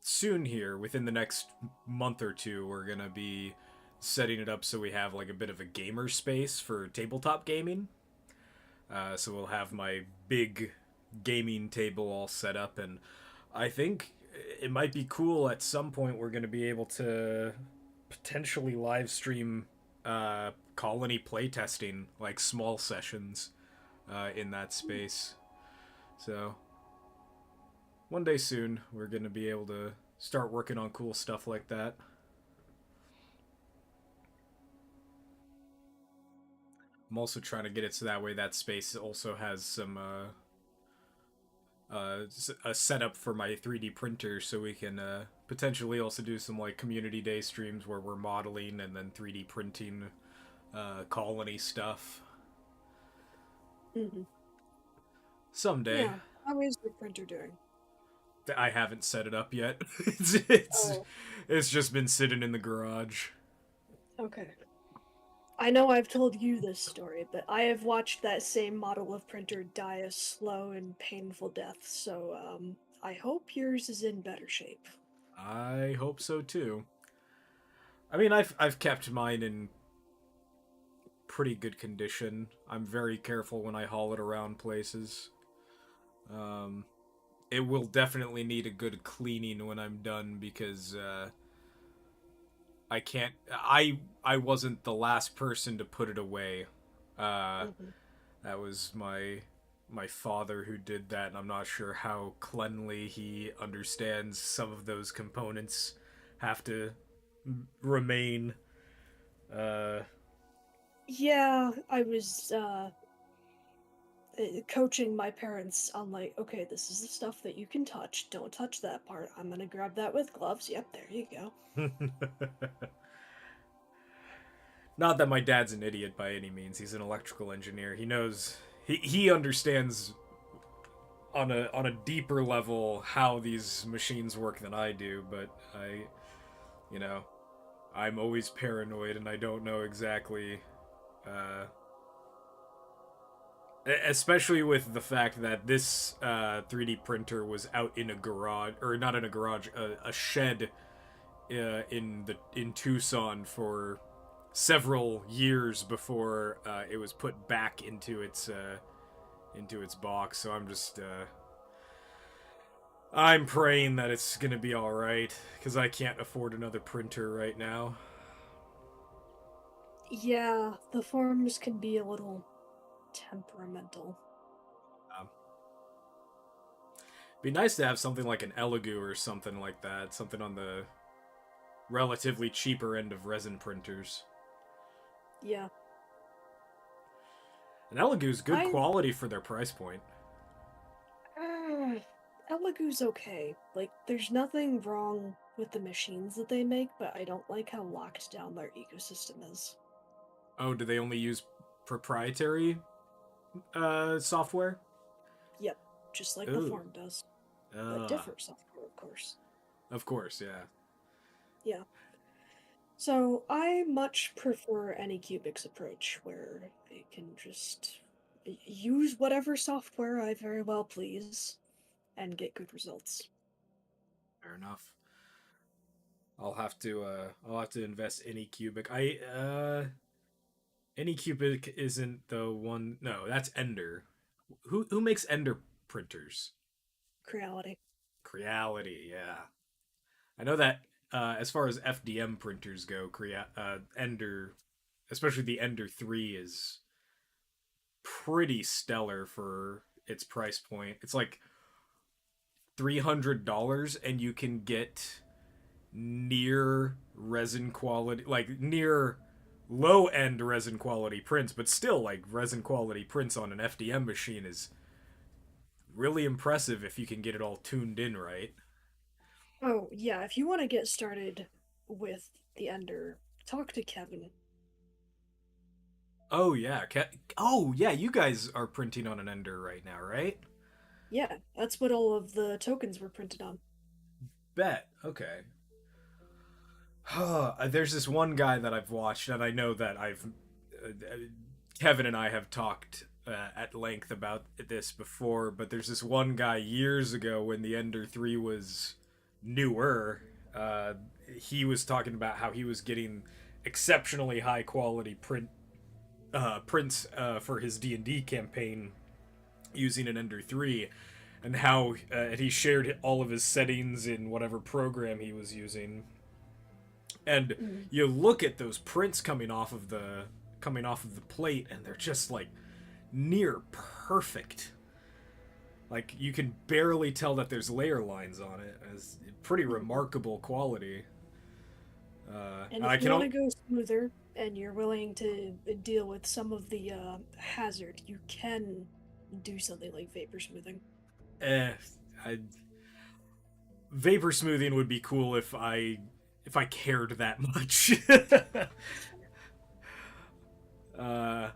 soon here, within the next month or two, we're gonna be setting it up so we have like a bit of a gamer space for tabletop gaming. So we'll have my big gaming table all set up, and I think it might be cool at some point we're going to be able to potentially live stream colony playtesting, like small sessions in that space. So one day soon, we're going to be able to start working on cool stuff like that. I'm also trying to get it so that way that space also has some a setup for my 3D printer, so we can potentially also do some like community day streams where we're modeling and then 3D printing colony stuff Hmm. someday. Yeah, how is your printer doing? I haven't set it up yet. it's Oh, it's just been sitting in the garage. okay. I know I've told you this story, but I have watched that same model of printer die a slow and painful death, so I hope yours is in better shape. I hope so too. I mean, I've kept mine in pretty good condition. I'm very careful when I haul it around places. Um, it will definitely need a good cleaning when I'm done because I can't. I wasn't the last person to put it away. Uh, Hmm. that was my father who did that, and I'm not sure how cleanly he understands some of those components have to remain. Uh, Yeah, I was coaching my parents on like, okay, this is the stuff that you can touch. Don't touch that part. I'm gonna grab that with gloves. Yep, there you go. not that my dad's an idiot by any means. He's an electrical engineer. He knows. He understands on a deeper level how these machines work than I do, but you know, I'm always paranoid and I don't know exactly uh especially with the fact that this 3D printer was out in a garage or not in a garage, a shed in Tucson for several years before it was put back into its box. So I'm praying that it's gonna be all right because I can't afford another printer right now. Yeah, the forms can be a little temperamental. Um, Be nice to have something like an Elegoo or something like that. Something on the relatively cheaper end of resin printers. Yeah. And Elegoo's good I quality for their price point. Elegoo's okay. Like, there's nothing wrong with the machines that they make, but I don't like how locked down their ecosystem is. Oh, do they only use proprietary software? Yep, just like the Ooh. Form does. But Uh, different software, of course. of course, yeah. Yeah. So I much prefer Anycubic's approach, where I can just use whatever software I very well please and get good results. Fair enough. I'll have to invest any cubic. Any cubic isn't the one. No, that's Ender. Who makes Ender printers? Creality. Creality, yeah. I know that as far as FDM printers go, Ender, especially the Ender 3 is pretty stellar for its price point. It's like $300 and you can get near resin quality, like near low end resin quality prints, but still like resin quality prints on an FDM machine is really impressive if you can get it all tuned in right. Oh, yeah, if you want to get started with the Ender, talk to Kevin. Oh yeah, oh yeah, you guys are printing on an Ender right now, right? Yeah, that's what all of the tokens were printed on. Bet. Okay. There's this one guy that I've watched, and I know that Kevin and I have talked at length about this before, but there's this one guy years ago when the Ender 3 was newer. Uh, he was talking about how he was getting exceptionally high quality prints for his D&D campaign using an Ender 3, and how he shared all of his settings in whatever program he was using. And Mm. you look at those prints coming off of the plate, and they're just like near perfect. Like you can barely tell that there's layer lines on it. It's pretty Mhm. remarkable quality. And And I if you can want to go smoother and you're willing to deal with some of the hazard, you can do something like vapor smoothing. eh, I, vapor smoothing would be cool if I cared that much. uh,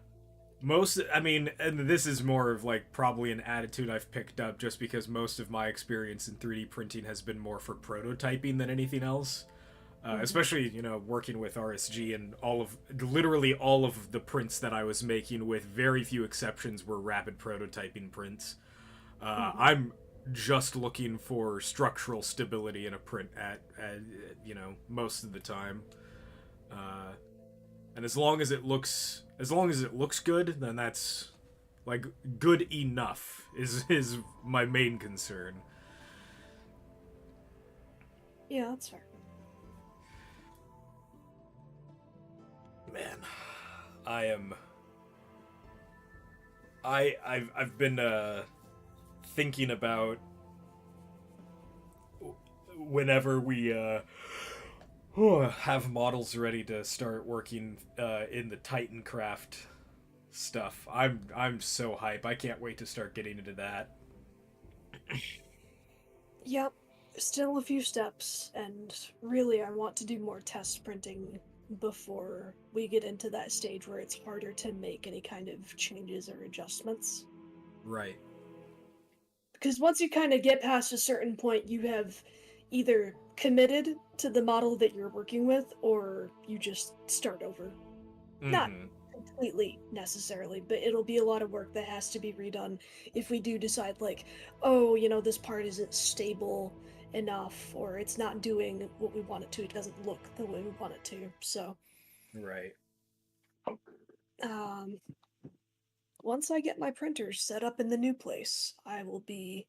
most I mean, and this is more of like probably an attitude I've picked up just because most of my experience in 3D printing has been more for prototyping than anything else. Hmm. Especially, you know, working with RSG, and literally all of the prints that I was making, with very few exceptions, were rapid prototyping prints. Hmm. I'm just looking for structural stability in a print at you know, most of the time. Uh, and as long as it looks good, then that's like good enough is my main concern. Yeah, that's fair. Man, I am I've been thinking about whenever we have models ready to start working in the Titancraft stuff. I'm so hype. I can't wait to start getting into that. Yep, still a few steps, and really, I want to do more test printing before we get into that stage where it's harder to make any kind of changes or adjustments. Right. Because once you kind of get past a certain point, you have either committed to the model that you're working with, or you just start over. Not Mm-hmm. completely necessarily, but it'll be a lot of work that has to be redone if we do decide, like, oh, this part isn't stable enough, or it's not doing what we want it to, it doesn't look the way we want it to. So, Right. um, once I get my printers set up in the new place, I will be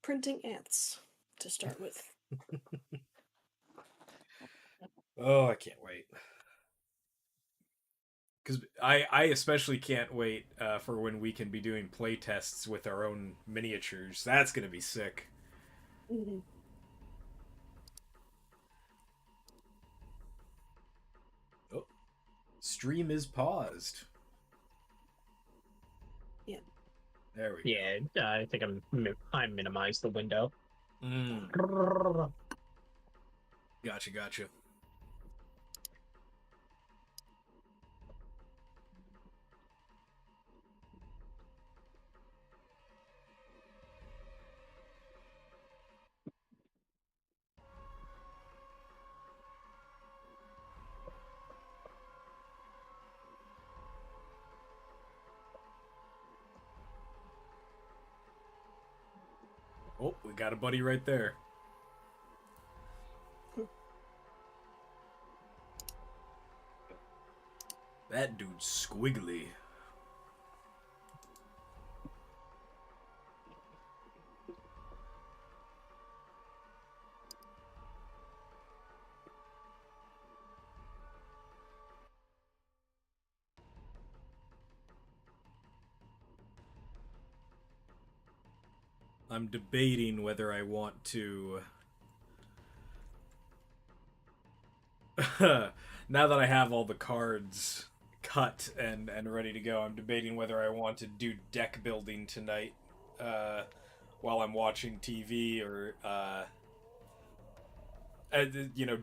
printing ants to start with. Oh, I can't wait. because I especially can't wait for when we can be doing play tests with our own miniatures. That's gonna be sick. Hmm. Oh, stream is paused. Yeah. There we Yeah, I think I minimized the window. go. Gotcha. Oh, we got a buddy right there. That dude's squiggly. I'm debating whether I want to. Now that I have all the cards cut and ready to go, I'm debating whether I want to do deck building tonight while I'm watching TV or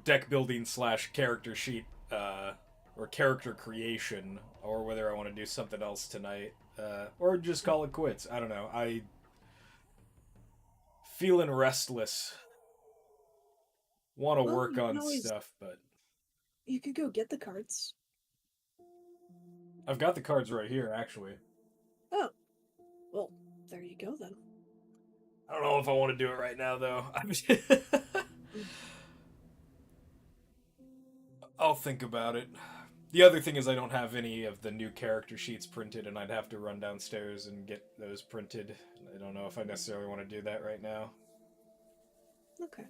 deck building slash character sheet or character creation, or whether I want to do something else tonight or just call it quits. I don't know. I feeling restless. Want to Well, work you can on always stuff, but you could go get the cards. I've got the cards right here, actually. Oh, well, there you go then. I don't know if I want to do it right now, though. I'll think about it. The other thing is I don't have any of the new character sheets printed, and I'd have to run downstairs and get those printed. I don't know if I necessarily want to do that right now. Okay.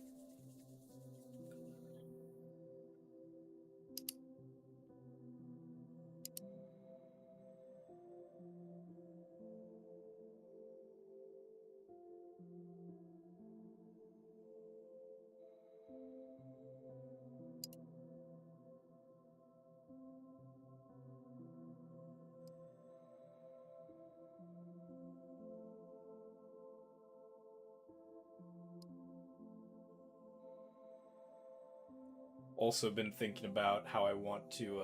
Also been thinking about how I want to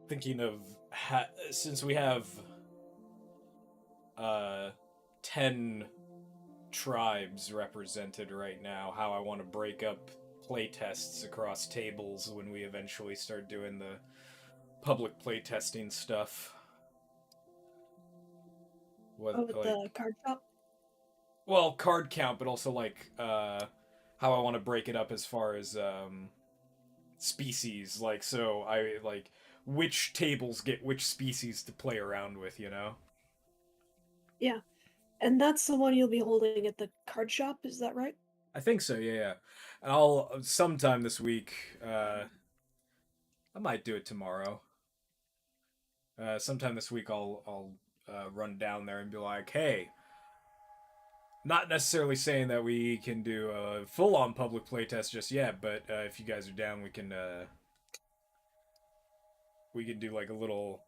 thinking of since we have 10 tribes represented right now, how I want to break up playtests across tables when we eventually start doing the public playtesting stuff. Oh, with the card shop? Well, card count, but also how I want to break it up as far as species. Like, so I like which tables get which species to play around with, you know? Yeah. And that's the one you'll be holding at the card shop, is that right? I think so, yeah. And I'll sometime this week, I might do it tomorrow. Sometime this week I'll run down there and be like, hey, not necessarily saying that we can do a full-on public playtest just yet, but if you guys are down, we can do like a little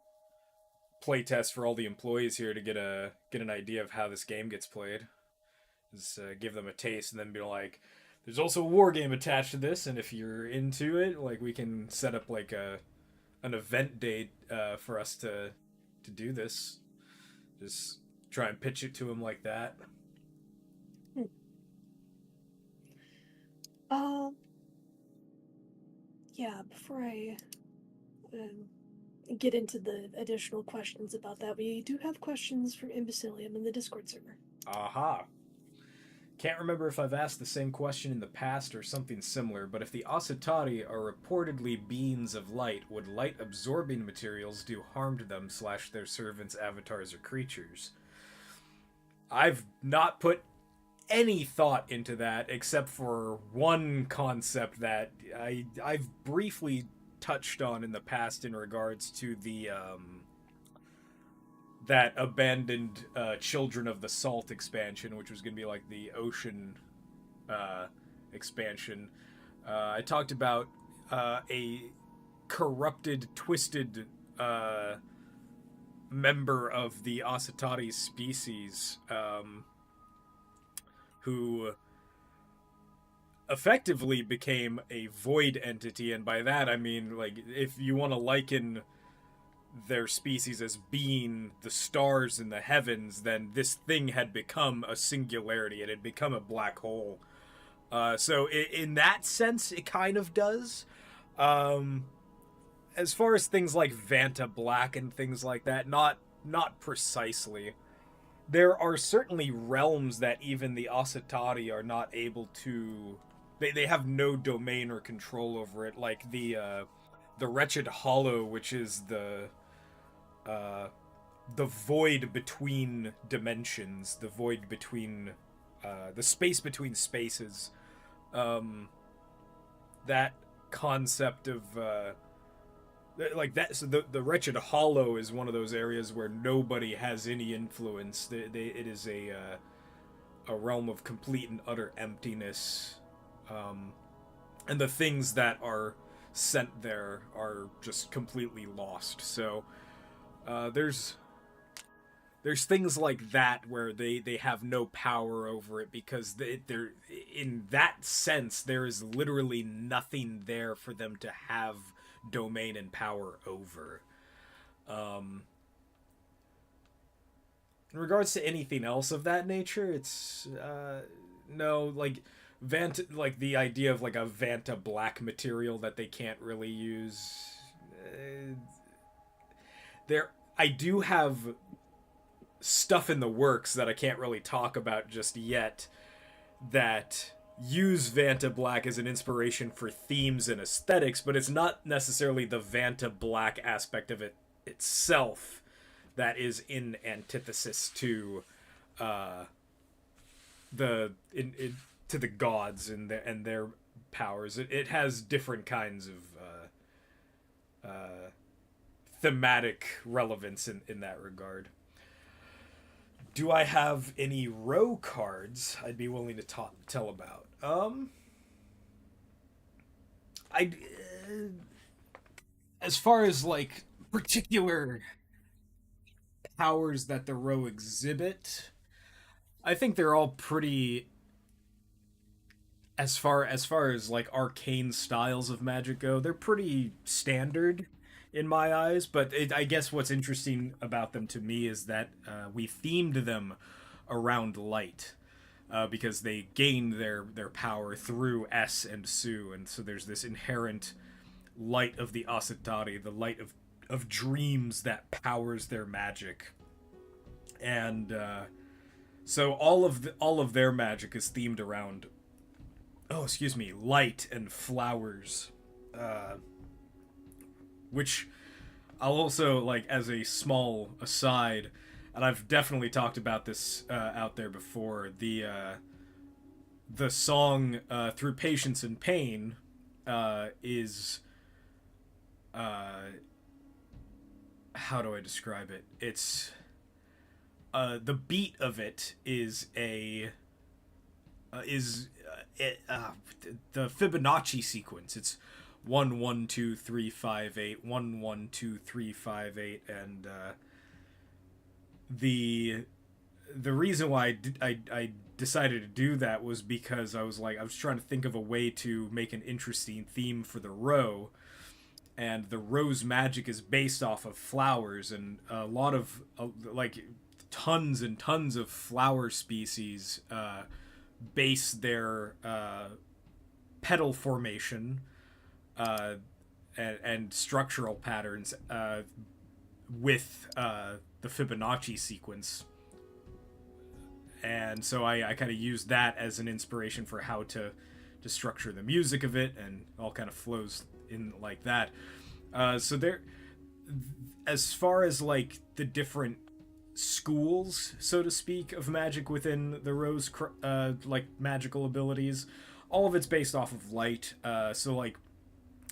playtest for all the employees here to get an idea of how this game gets played. Just give them a taste, and then be like, "There's also a war game attached to this, and if you're into it, like we can set up like an event date for us to do this. Just try and pitch it to them like that." Um, yeah, before I get into the additional questions about that, we do have questions from Imbecilium in the Discord server. Aha. Can't remember if I've asked the same question in the past or something similar, but if the Asatari are reportedly beings of light, would light-absorbing materials do harm to them / their servants, avatars, or creatures? I've not put any thought into that except for one concept that I've briefly touched on in the past in regards to the that abandoned Children of the Salt expansion, which was going to be like the ocean expansion. I talked about a corrupted, twisted member of the Asatari species who effectively became a void entity, and by that I mean, like, if you want to liken their species as being the stars in the heavens, then this thing had become a singularity. It had become a black hole. So in that sense, it kind of does. As far as things like Vanta Black and things like that, not precisely. There are certainly realms that even the Asatari are not able to. They have no domain or control over it, like the Wretched Hollow, which is the void between dimensions, the void between the space between spaces. That concept of like that. So the Wretched Hollow is one of those areas where nobody has any influence. It is a realm of complete and utter emptiness, and the things that are sent there are just completely lost. So there's things like that where they have no power over it, because they're in that sense there is literally nothing there for them to have domain and power over. In regards to anything else of that nature, it's no, like Vanta, like the idea of like a Vanta Black material that they can't really use. There, I do have stuff in the works that I can't really talk about just yet that use Vanta Black as an inspiration for themes and aesthetics, but it's not necessarily the Vanta Black aspect of it itself that is in antithesis to to the gods and their powers. It has different kinds of thematic relevance in that regard. Do I have any row cards I'd be willing to tell about? I as far as like particular powers that the row exhibit, I think they're all pretty, as far as like arcane styles of magic go, they're pretty standard in my eyes. But I guess what's interesting about them to me is that we themed them around light, because they gained their power through S and Su, and so there's this inherent light of the Asatari, the light of dreams that powers their magic, and so all of their magic is themed around, light and flowers, which I'll also, like, as a small aside, and I've definitely talked about this out there before, the song Through Patience and Pain is, how do I describe it? It's, the beat of it is the Fibonacci sequence. It's 1 1 2 3 5 8 1 1 2 3 5 8, and the reason why I decided to do that was because I was trying to think of a way to make an interesting theme for the row, and the row's magic is based off of flowers, and a lot of like tons and tons of flower species base their petal formation and structural patterns with the Fibonacci sequence. And so I kind of used that as an inspiration for how to structure the music of it, and all kind of flows in like that. So there, as far as like the different schools, so to speak, of magic within the rose, like magical abilities, all of it's based off of light. So like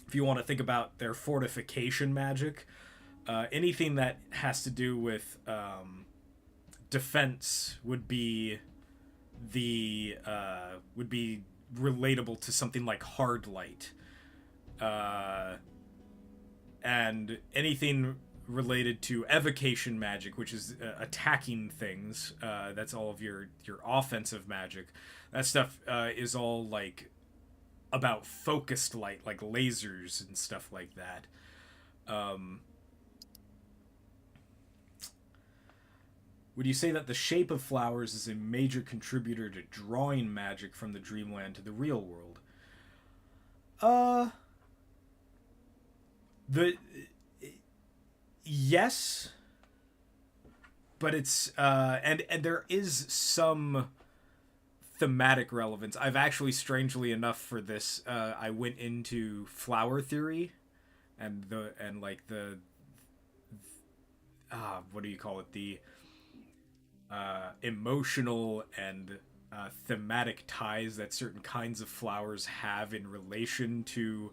if you want to think about their fortification magic, anything that has to do with defense would be would be relatable to something like hard light, and anything related to evocation magic, which is attacking things. That's all of your offensive magic. That stuff is all like about focused light, like lasers and stuff like that. Would you say that the shape of flowers is a major contributor to drawing magic from the dreamland to the real world? The yes, but it's and there is some thematic relevance. I've actually, strangely enough, for this, I went into flower theory, and like the what do you call it, the emotional and thematic ties that certain kinds of flowers have in relation to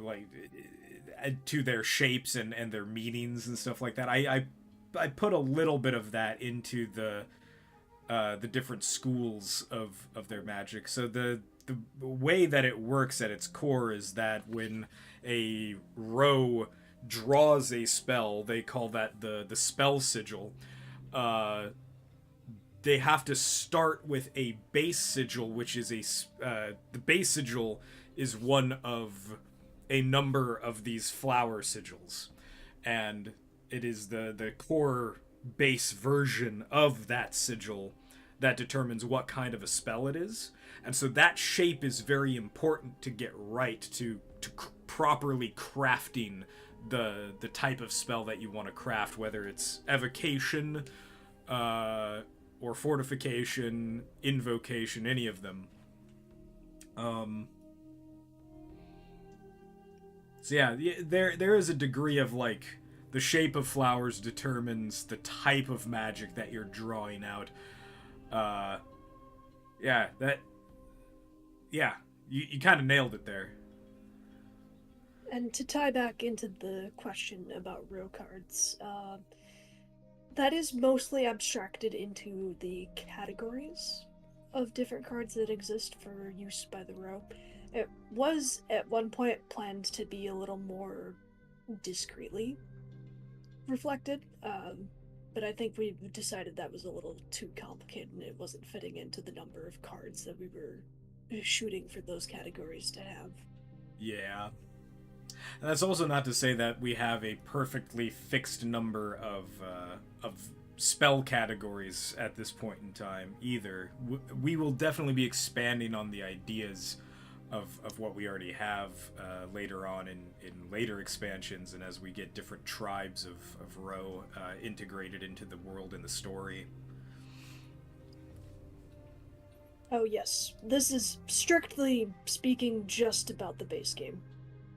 like to their shapes and their meanings and stuff like that. I put a little bit of that into the different schools of their magic. So the way that it works at its core is that when a row draws a spell, they call that the spell sigil. They have to start with a base sigil, which is the base sigil is one of a number of these flower sigils, and it is the core base version of that sigil that determines what kind of a spell it is. And so that shape is very important to get right, to properly crafting the type of spell that you want to craft, whether it's evocation or fortification, invocation, any of them. So yeah, there is a degree of like the shape of flowers determines the type of magic that you're drawing out. Yeah, you kind of nailed it there. And to tie back into the question about row cards, that is mostly abstracted into the categories of different cards that exist for use by the row. It was at one point planned to be a little more discreetly reflected, but I think we decided that was a little too complicated and it wasn't fitting into the number of cards that we were shooting for those categories to have. Yeah. And that's also not to say that we have a perfectly fixed number of spell categories at this point in time either. We will definitely be expanding on the ideas of what we already have later on in later expansions, and as we get different tribes of Row integrated into the world and the story. Oh yes, this is strictly speaking just about the base game.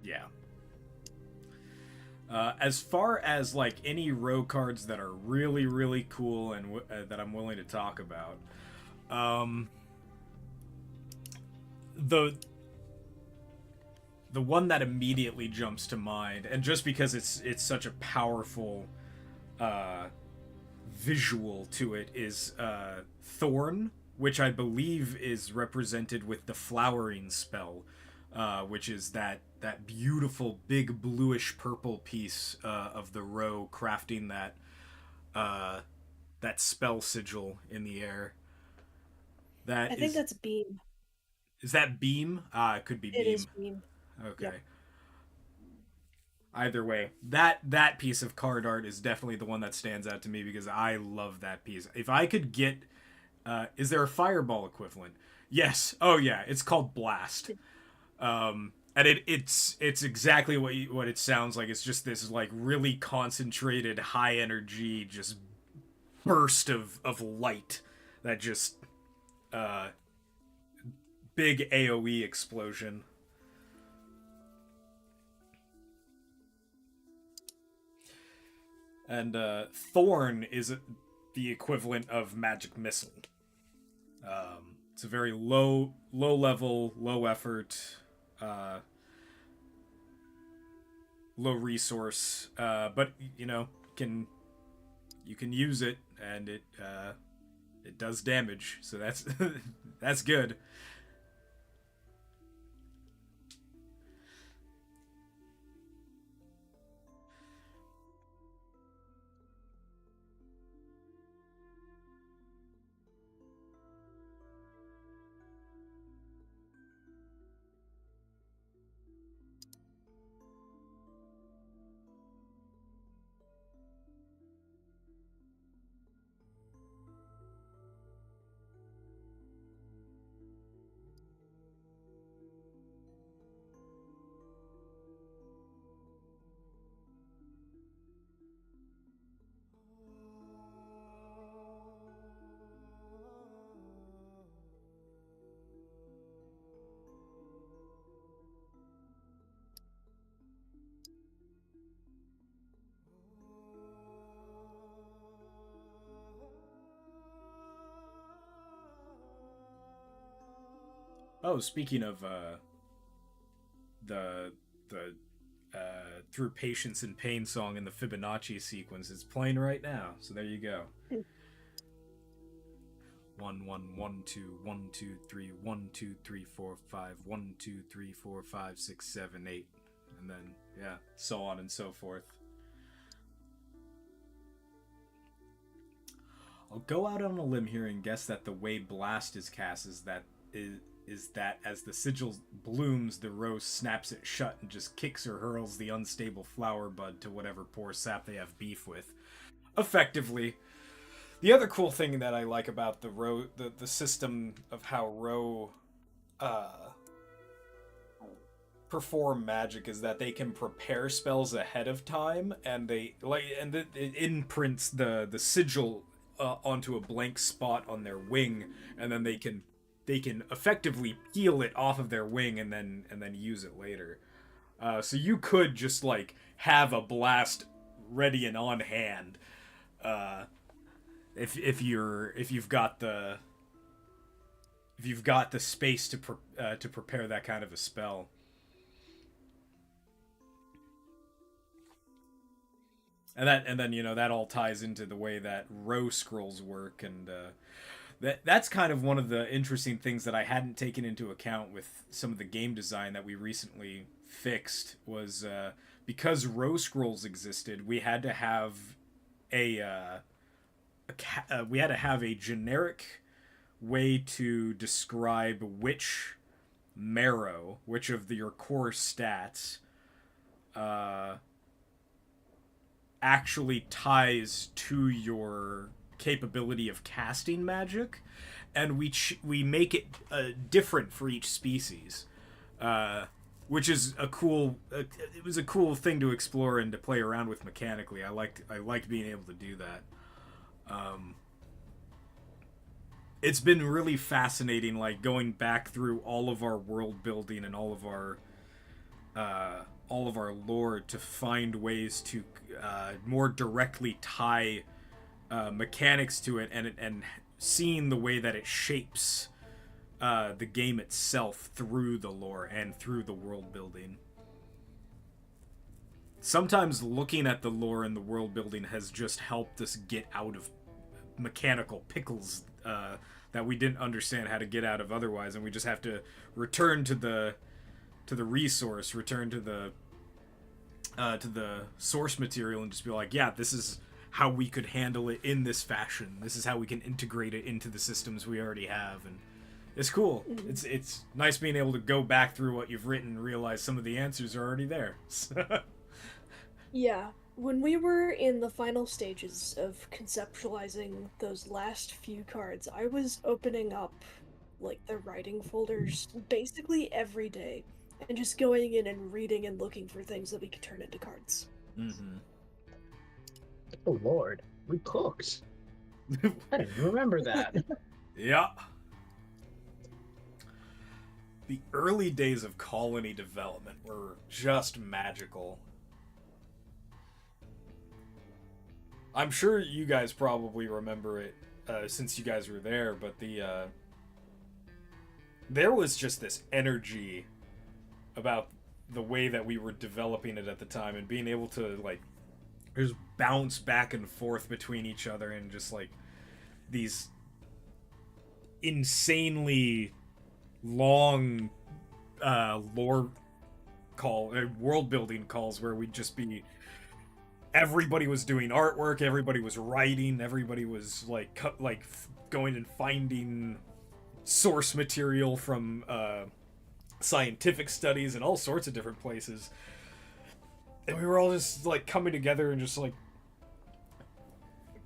Yeah. As far as like any row cards that are really, really cool and that I'm willing to talk about, the one that immediately jumps to mind, and just because it's such a powerful visual to it, is Thorn, which I believe is represented with the flowering spell, which is that beautiful big bluish purple piece of the row crafting that spell sigil in the air. I think that's Beam. Is that Beam? It could be Beam. It is Beam. Okay. Yep. Either way, that piece of card art is definitely the one that stands out to me because I love that piece. If I could get, is there a fireball equivalent? Yes. Oh yeah, it's called Blast. And it's exactly what it sounds like. It's just this like really concentrated, high energy, just burst of light that just big AOE explosion. And Thorn is the equivalent of Magic Missile. It's a very low level, low effort, uh, low resource, but can you can use it, and it does damage, so that's that's good. Oh, speaking of the the through patience and pain song in the Fibonacci sequence, it's playing right now. So there you go. 1 1 1 2 1 2 3 1 2 3 4 5 1 2 3 4 5 6 7 8, and then yeah, so on and so forth. I'll go out on a limb here and guess that the way Blast is cast is that as the sigil blooms, the rose snaps it shut and just kicks or hurls the unstable flower bud to whatever poor sap they have beef with. Effectively. The other cool thing that I like about the system of how Ro perform magic is that they can prepare spells ahead of time, and it imprints the sigil onto a blank spot on their wing, and then they can effectively peel it off of their wing and then use it later. So you could just like have a blast ready and on hand, if you've got the space to prepare that kind of a spell. And then that all ties into the way that row scrolls work, and that's kind of one of the interesting things that I hadn't taken into account with some of the game design that we recently fixed was because row scrolls existed, we had to have a generic way to describe which marrow, which of your core stats, actually ties to your capability of casting magic, and we make it different for each species, which is it was a cool thing to explore and to play around with mechanically. I liked being able to do that. It's been really fascinating, like going back through all of our world building and all of our lore to find ways to more directly tie mechanics to it, and seeing the way that it shapes the game itself through the lore and through the world building. Sometimes looking at the lore and the world building has just helped us get out of mechanical pickles that we didn't understand how to get out of otherwise, and we just have to return to the resource, return to the source material, and just be like, yeah, this is how we could handle it in this fashion. This is how we can integrate it into the systems we already have, and it's cool. It's nice being able to go back through what you've written and realize some of the answers are already there. Yeah, when we were in the final stages of conceptualizing those last few cards, I was opening up like the writing folders basically every day and just going in and reading and looking for things that we could turn into cards. Mm-hmm. Oh Lord, we cooked. I didn't remember that. Yeah. The early days of colony development were just magical. I'm sure you guys probably remember it since you guys were there, but there was just this energy about the way that we were developing it at the time and being able to like just bounce back and forth between each other and just like these insanely long lore world building calls where we'd just be everybody was doing artwork, everybody was writing, everybody was like going and finding source material from scientific studies and all sorts of different places, and we were all just like coming together and just like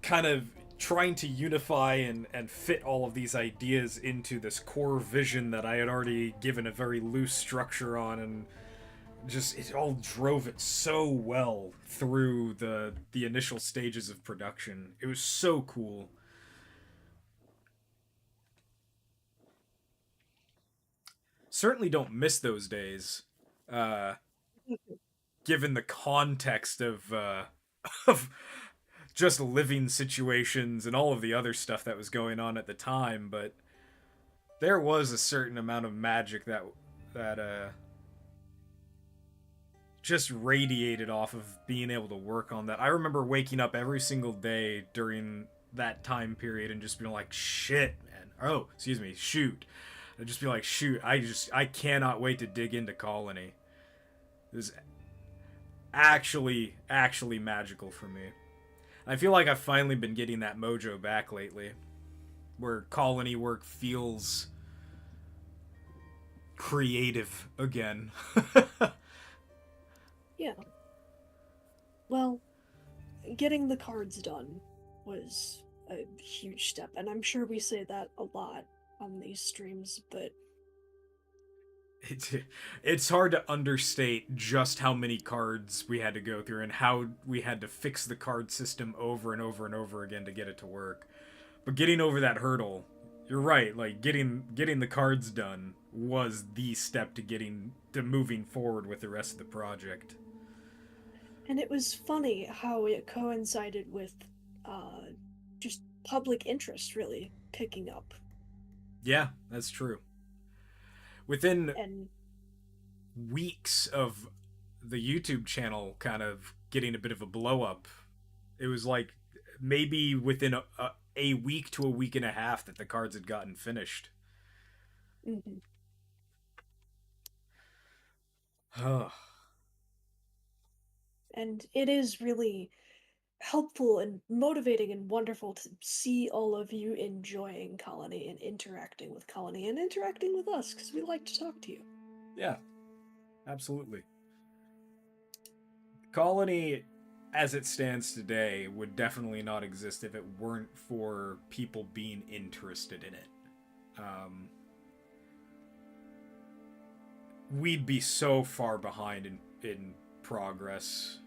kind of trying to unify and fit all of these ideas into this core vision that I had already given a very loose structure on, and just it all drove it so well through the initial stages of production. It was so cool. Certainly don't miss those days, uh, given the context of just living situations and all of the other stuff that was going on at the time. But there was a certain amount of magic that just radiated off of being able to work on that. I remember waking up every single day during that time period and just being like, shit, man. Oh, excuse me, shoot. I'd just be like, shoot, I cannot wait to dig into Colony. It was actually magical for me. I feel like I've finally been getting that mojo back lately, where Colony work feels creative again. Yeah. Well, getting the cards done was a huge step, and I'm sure we say that a lot on these streams, but It's hard to understate just how many cards we had to go through and how we had to fix the card system over and over and over again to get it to work. But getting over that hurdle, you're right, like getting the cards done was the step to moving forward with the rest of the project. and it was funny how it coincided with uh just public interest really picking up. Yeah, that's true. Within And weeks of the YouTube channel kind of getting a bit of a blow up, it was like maybe within a week to a week and a half that the cards had gotten finished. mhm. And it is really helpful and motivating and wonderful to see all of you enjoying Colony and interacting with Colony and interacting with us because we like to talk to you. Yeah, absolutely. Colony, as it stands today, would definitely not exist if it weren't for people being interested in it. We'd be so far behind in progress,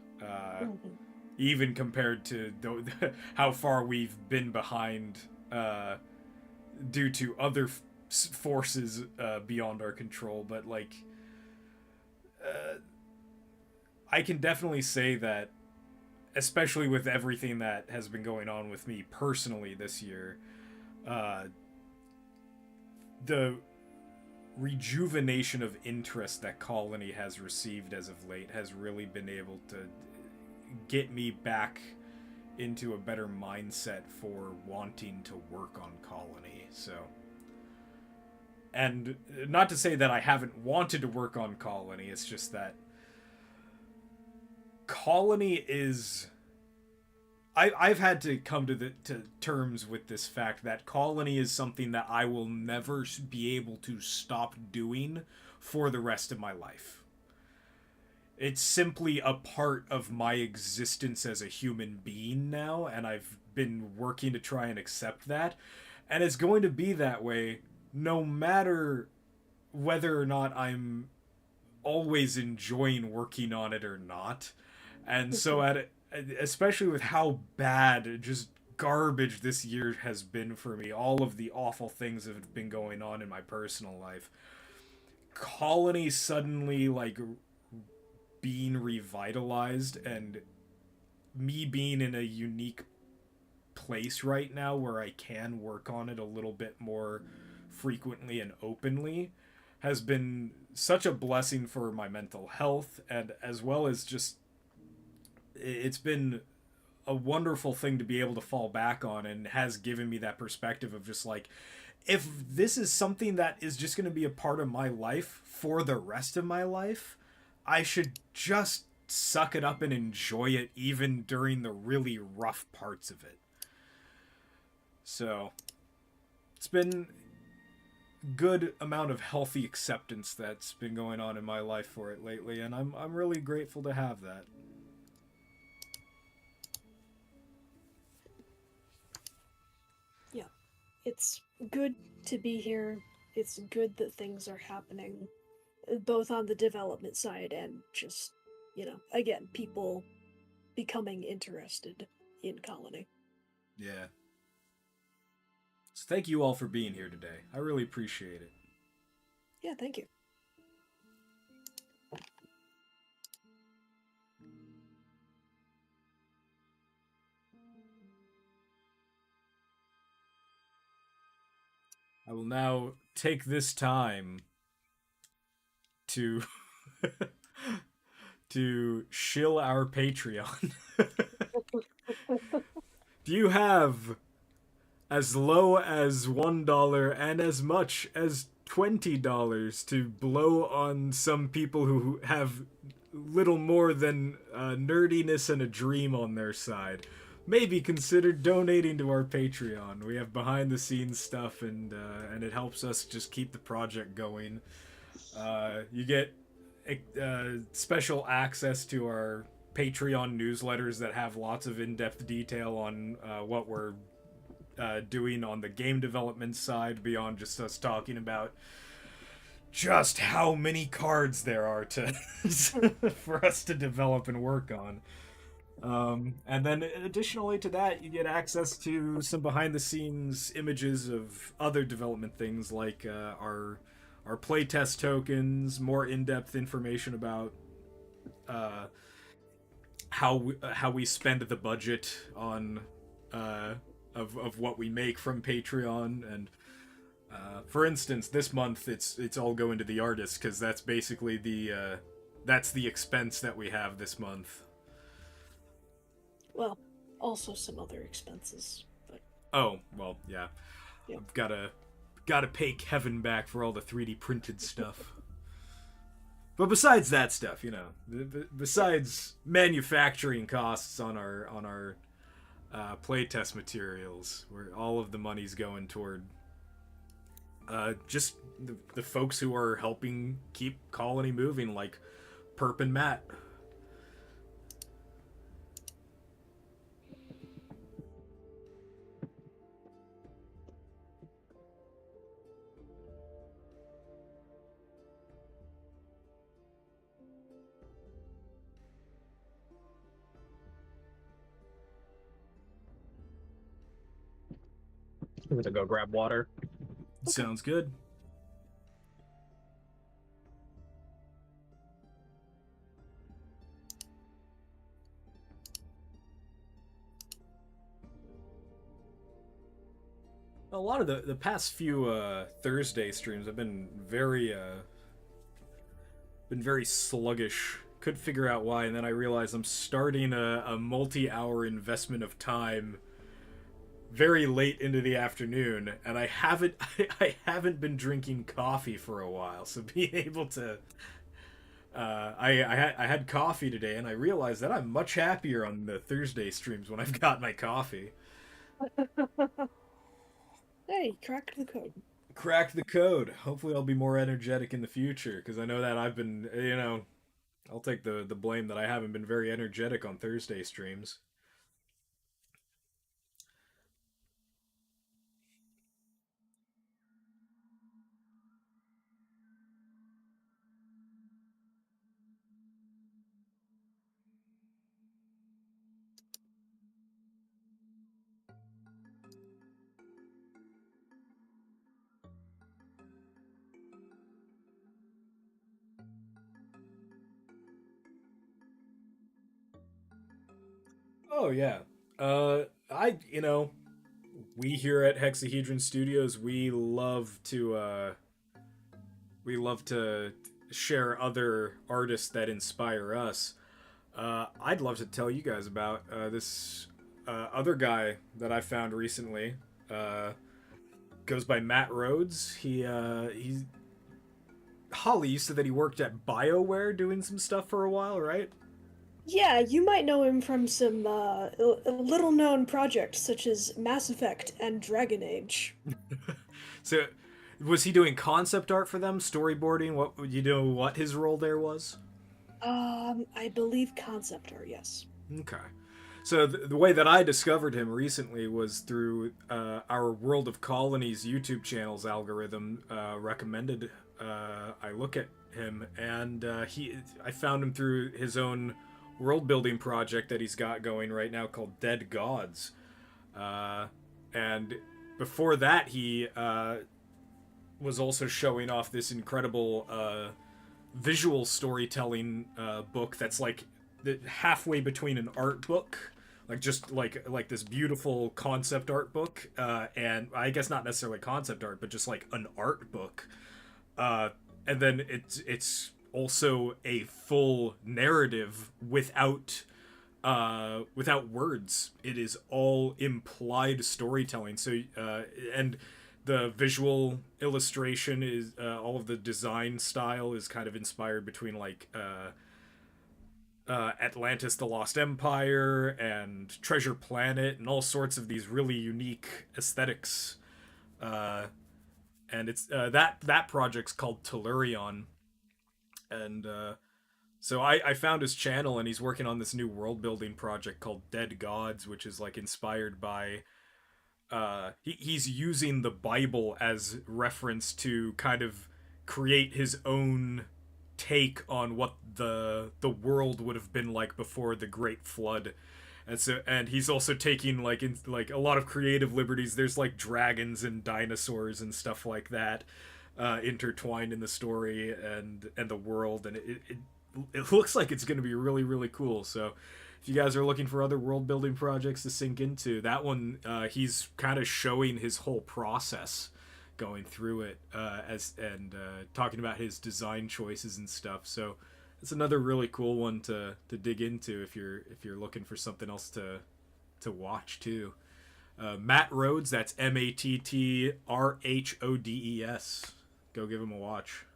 Mhm. even compared to how far we've been behind due to other forces beyond our control. But like, I can definitely say that, especially with everything that has been going on with me personally this year, the rejuvenation of interest that Colony has received as of late has really been able to get me back into a better mindset for wanting to work on Colony. So, and not to say that I haven't wanted to work on Colony, it's just that Colony is I've had to come to terms with this fact that Colony is something that I will never be able to stop doing for the rest of my life. It's simply a part of my existence as a human being now, and I've been working to try and accept that. And it's going to be that way no matter whether or not I'm always enjoying working on it or not. And so especially with how bad just garbage this year has been for me, all of the awful things that have been going on in my personal life, Colony suddenly like being revitalized and me being in a unique place right now where I can work on it a little bit more frequently and openly has been such a blessing for my mental health, and as well as just it's been a wonderful thing to be able to fall back on, and has given me that perspective of just like, if this is something that is just going to be a part of my life for the rest of my life, I should just suck it up and enjoy it even during the really rough parts of it. So it's been good amount of healthy acceptance that's been going on in my life for it lately, and I'm really grateful to have that. Yeah, it's good to be here. It's good that things are happening, both on the development side and just, again, people becoming interested in Colony. Yeah. So thank you all for being here today. I really appreciate it. Yeah, thank you. I will now take this time to to shill our Patreon. Do you have as low as $1 and as much as $20 to blow on some people who have little more than nerdiness and a dream on their side? Maybe consider donating to our Patreon. We have behind the scenes stuff, and it helps us just keep the project going. You get special access to our Patreon newsletters that have lots of in-depth detail on what we're doing on the game development side, beyond just us talking about just how many cards there are to for us to develop and work on. And then additionally to that, you get access to some behind the scenes images of other development things like our playtest tokens, more in depth information about uh, how we spend the budget on of what we make from Patreon. And for instance, this month it's all going to the artist, because that's basically that's the expense that we have this month. Well, also some other expenses, but Oh well, yeah. yeah. I've gotta pay Kevin back for all the 3D printed stuff. But besides that stuff, besides manufacturing costs on our playtest materials, where all of the money's going toward just the folks who are helping keep Colony moving, like Perp and Matt. I'm gonna go grab water. Okay. Sounds good. A lot of the past few Thursday streams have been very sluggish. Could figure out why, and then I realized I'm starting a multi-hour investment of time very late into the afternoon, and I haven't I haven't been drinking coffee for a while. So being able to I had coffee today, and I realized that I'm much happier on the Thursday streams when I've got my coffee. Hey, cracked the code. Crack the code. Hopefully, I'll be more energetic in the future, because I know that I've been, I'll take the blame that I haven't been very energetic on Thursday streams. Oh yeah. I we here at Hexahedron Studios, we love to share other artists that inspire us. I'd love to tell you guys about this other guy that I found recently. Uh, Goes by Matt Rhodes. He's Holly. You said that he worked at BioWare doing some stuff for a while, right? Yeah, you might know him from some little known projects such as Mass Effect and Dragon Age. So, was he doing concept art for them, storyboarding? What you know? What his role there was? I believe concept art, yes. Okay. So the way that I discovered him recently was through our World of Colonies YouTube channel's algorithm recommended I look at him, and I found him through his own world building project that he's got going right now called Dead Gods. And before that, he was also showing off this incredible visual storytelling book that's like halfway between an art book, like just like this beautiful concept art book, and I guess not necessarily concept art, but just like an art book. And then it's also a full narrative without words. It is all implied storytelling. So and the visual illustration is all of the design style is kind of inspired between like Atlantis: The Lost Empire and Treasure Planet and all sorts of these really unique aesthetics. And it's that project's called Tellurion, and so I found his channel, and he's working on this new world building project called Dead Gods, which is like inspired by he's using the Bible as reference to kind of create his own take on what the world would have been like before the Great Flood. And he's also taking like a lot of creative liberties. There's like dragons and dinosaurs and stuff like that intertwined in the story and the world, and it looks like it's going to be really really cool. So if you guys are looking for other world building projects to sink into, that one he's kind of showing his whole process going through it talking about his design choices and stuff. So it's another really cool one to dig into if you're looking for something else to watch too. Matt Rhodes, that's Mattrhodes. Go give him a watch.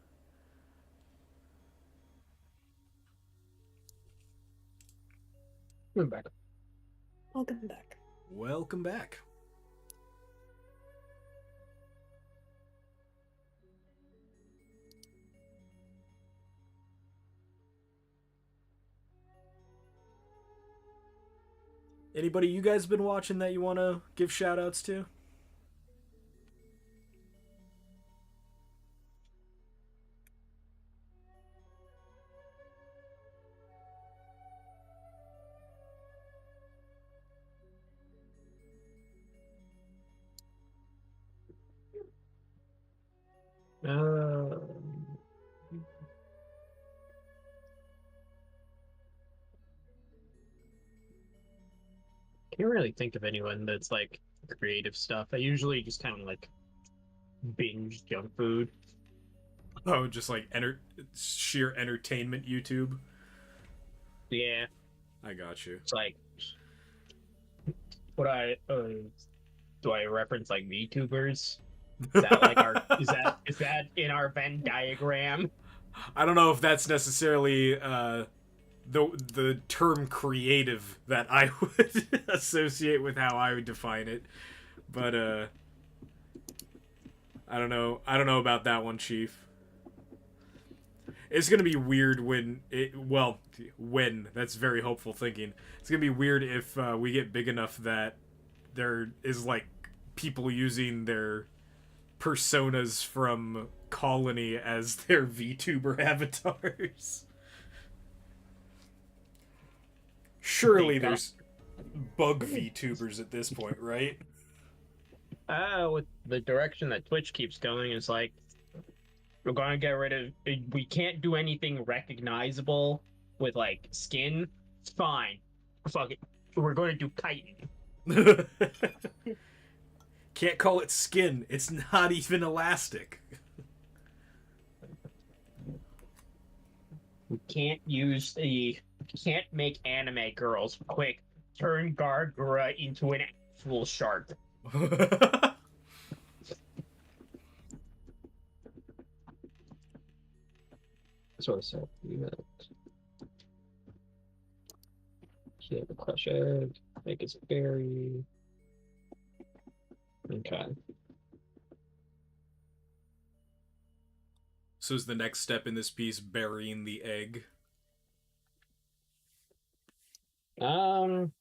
I'm back. Welcome back. Welcome back. Anybody you guys been watching that you want to give shout outs to? Can't really think of anyone that's like creative stuff. I usually just kind of like binge junk food. Oh, just like sheer entertainment YouTube. Yeah, I got you. it's like what do I reference like VTubers? Is that like our is that in our Venn diagram? I don't know if that's necessarily the term creative that I would associate with how I would define it, but I don't know. I don't know about that one, Chief. It's gonna be weird when that's very hopeful thinking. It's gonna be weird if we get big enough that there is like people using their personas from Colony as their VTuber avatars. Surely there's bug VTubers at this point, right? With the direction that Twitch keeps going, is like we're going to get rid of. We can't do anything recognizable with like skin. It's fine. Fuck it. We're going to do chitin. Can't call it skin. It's not even elastic. We can't make anime girls quick turn Gargura into an actual shark. So I said, yeah, the crush egg, make its berry. Okay. So is the next step in this piece burying the egg? Um,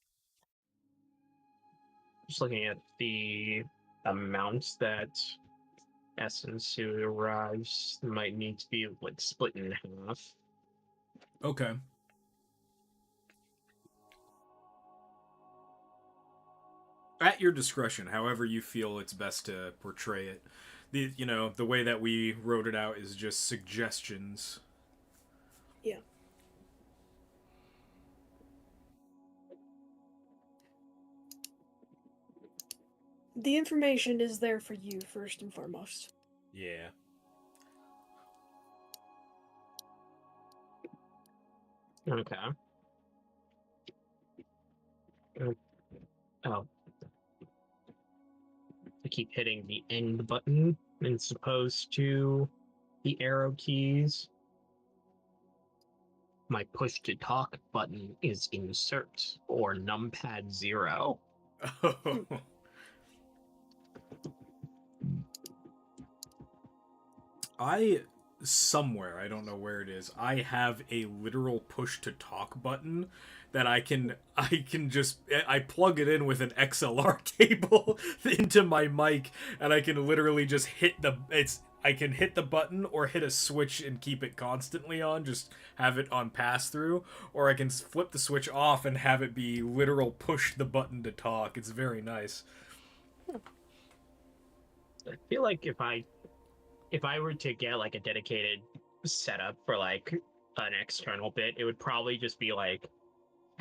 just looking at the amounts that essence who arrives might need to be like split in half. Okay. At your discretion, however you feel it's best to portray it. The way that we wrote it out is just suggestions. Yeah. The information is there for you first and foremost. Yeah. Okay. Oh, I keep hitting the end button as opposed to the arrow keys. My push to talk button is insert or numpad 0. Hmm. I somewhere, I don't know where it is, I have a literal push to talk button that I can just I plug it in with an XLR cable into my mic, and I can literally just hit the it's I can hit the button or hit a switch and keep it constantly on, just have it on pass through, or I can flip the switch off and have it be literal push the button to talk. It's very nice. I feel like if I were to get like a dedicated setup for like an external bit, it would probably just be like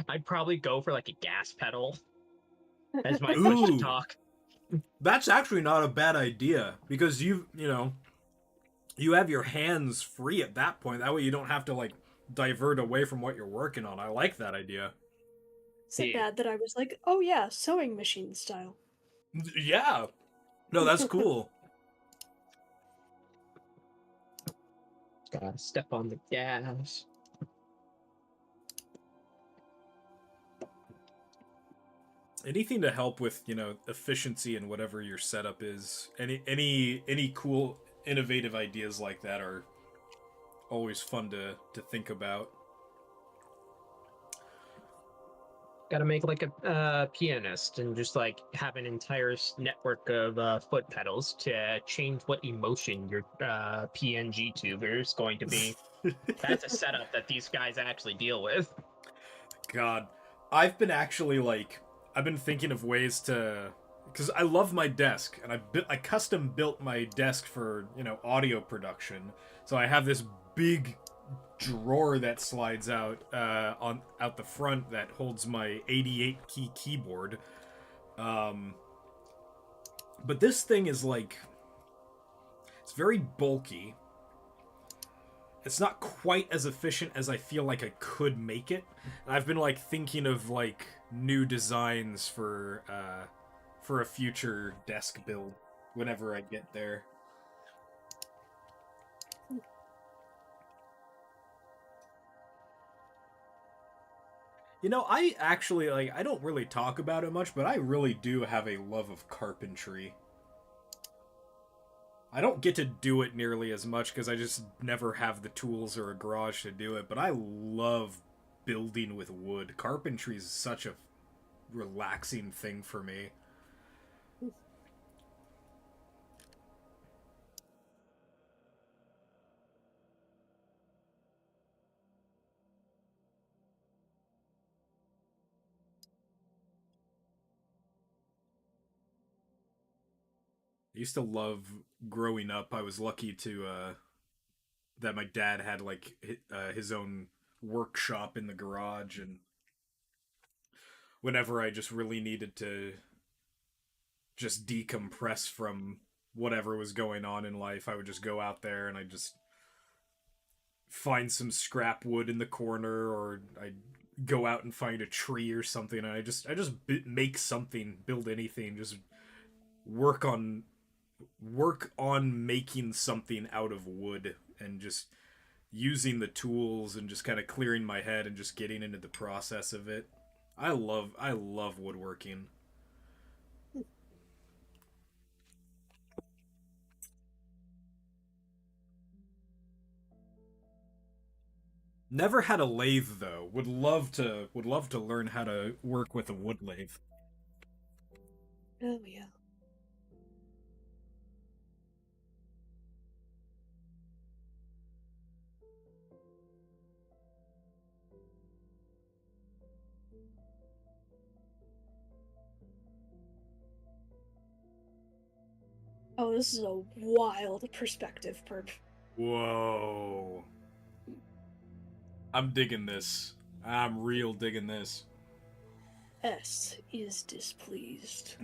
I'd probably go for like a gas pedal as my push to Ooh, talk. that's actually not a bad idea because you have your hands free at that point. That way you don't have to like divert away from what you're working on. I like that idea. So Yeah, bad that I was like, oh yeah, sewing machine style. Yeah. No, that's cool. gotta step on the gas. Anything to help with, efficiency and whatever your setup is. Any cool innovative ideas like that are always fun to think about. Gotta make like a pianist and just like have an entire network of foot pedals to change what emotion your PNG tuber is going to be. That's a setup that these guys actually deal with. God, I've been actually like I've been thinking of ways to because I love my desk and I custom built my desk for audio production. So I have this big drawer that slides out on out the front that holds my 88 key keyboard. Um, but this thing is like it's very bulky. It's not quite as efficient as I feel like I could make it. And I've been like thinking of like new designs for a future desk build whenever I get there. I actually like I don't really talk about it much, but I really do have a love of carpentry. I don't get to do it nearly as much because I just never have the tools or a garage to do it, but I love building with wood. Carpentry is such a relaxing thing for me. I used to love growing up. I was lucky to that my dad had like his own workshop in the garage, and whenever I just really needed to just decompress from whatever was going on in life. I would just go out there and I just find some scrap wood in the corner, or I'd go out and find a tree or something, and make something, build anything, just work on making something out of wood, and just using the tools and just kind of clearing my head and just getting into the process of it. I love woodworking. Never had a lathe though. Would love to learn how to work with a wood lathe. Oh yeah. Oh, this is a wild perspective, Perp. Whoa. I'm digging this. I'm real digging this. S is displeased.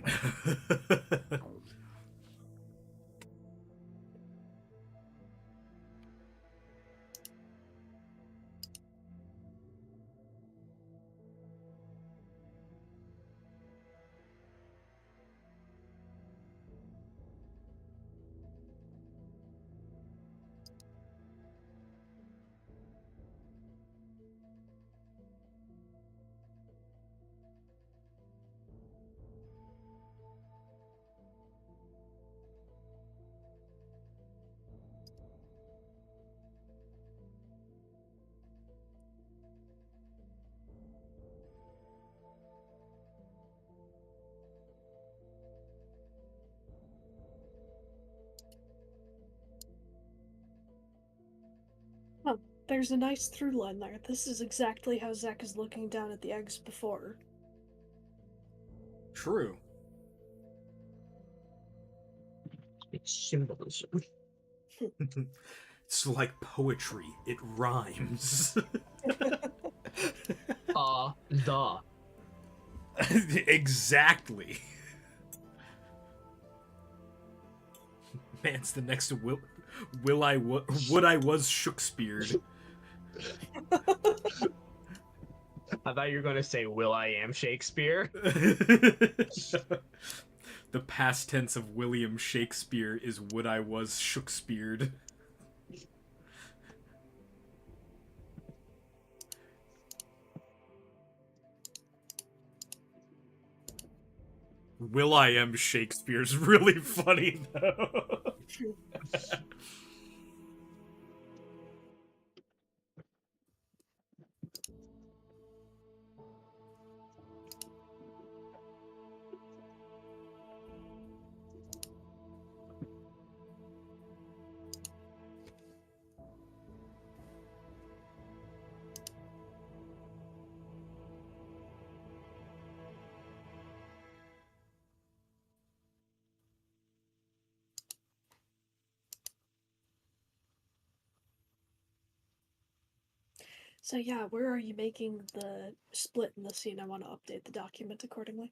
Oh, there's a nice through line there. This is exactly how Zack is looking down at the eggs before. True. It's symbolism. It's like poetry. It rhymes. The. Exactly. Man's the next would I was Shakespeare'd. I thought you were going to say, Will I am Shakespeare? The past tense of William Shakespeare is would I was Shakespeare'd. Will I am Shakespeare's really funny though. So yeah, where are you making the split in the scene? I want to update the document accordingly.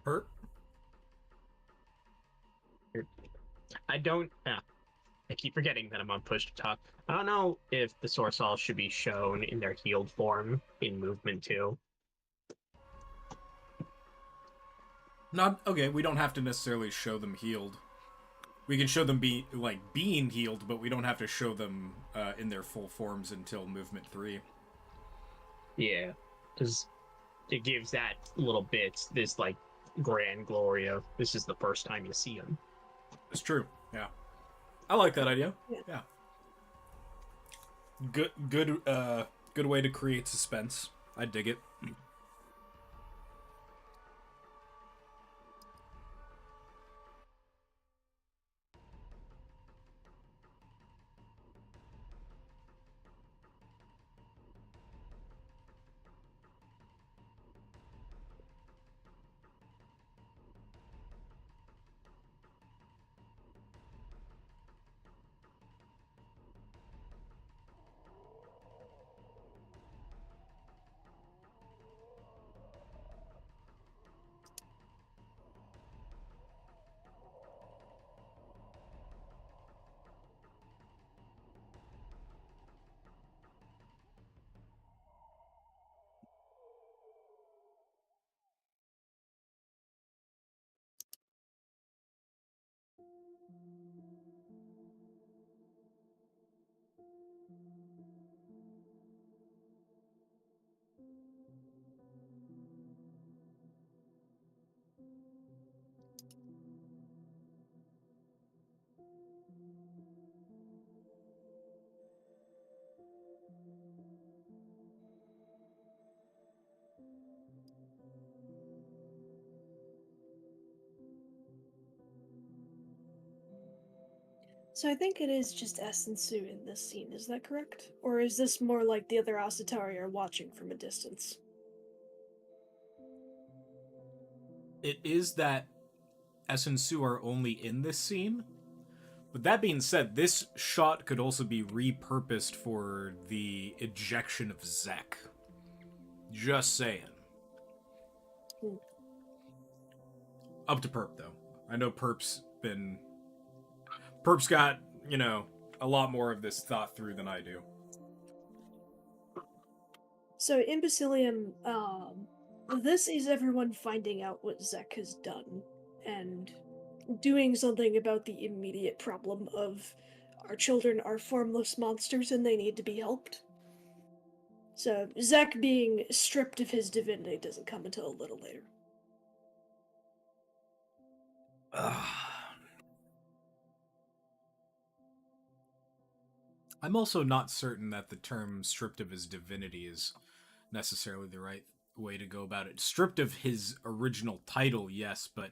Perp? I don't. I keep forgetting that I'm on push to talk. I don't know if the source all should be shown in their healed form in movement too. Not okay. We don't have to necessarily show them healed. We can show them being healed, but we don't have to show them in their full forms until movement 3. Yeah, because it gives that little bit this like grand glory of this is the first time you see him. It's true. Yeah, I like that idea. Yeah. Good way to create suspense. I dig it. So I think it is just S and Sue in this scene, is that correct? Or is this more like the other Asatari are watching from a distance? It is that S and Sue are only in this scene. But that being said, this shot could also be repurposed for the ejection of Zek. Just saying. Hmm. Up to Perp, though. I know Perp's got, a lot more of this thought through than I do. So Imbecilium, this is everyone finding out what Zek has done and doing something about the immediate problem of our children are formless monsters and they need to be helped. So Zek being stripped of his divinity doesn't come until a little later. I'm also not certain that the term stripped of his divinity is necessarily the right way to go about it. Stripped of his original title, yes, but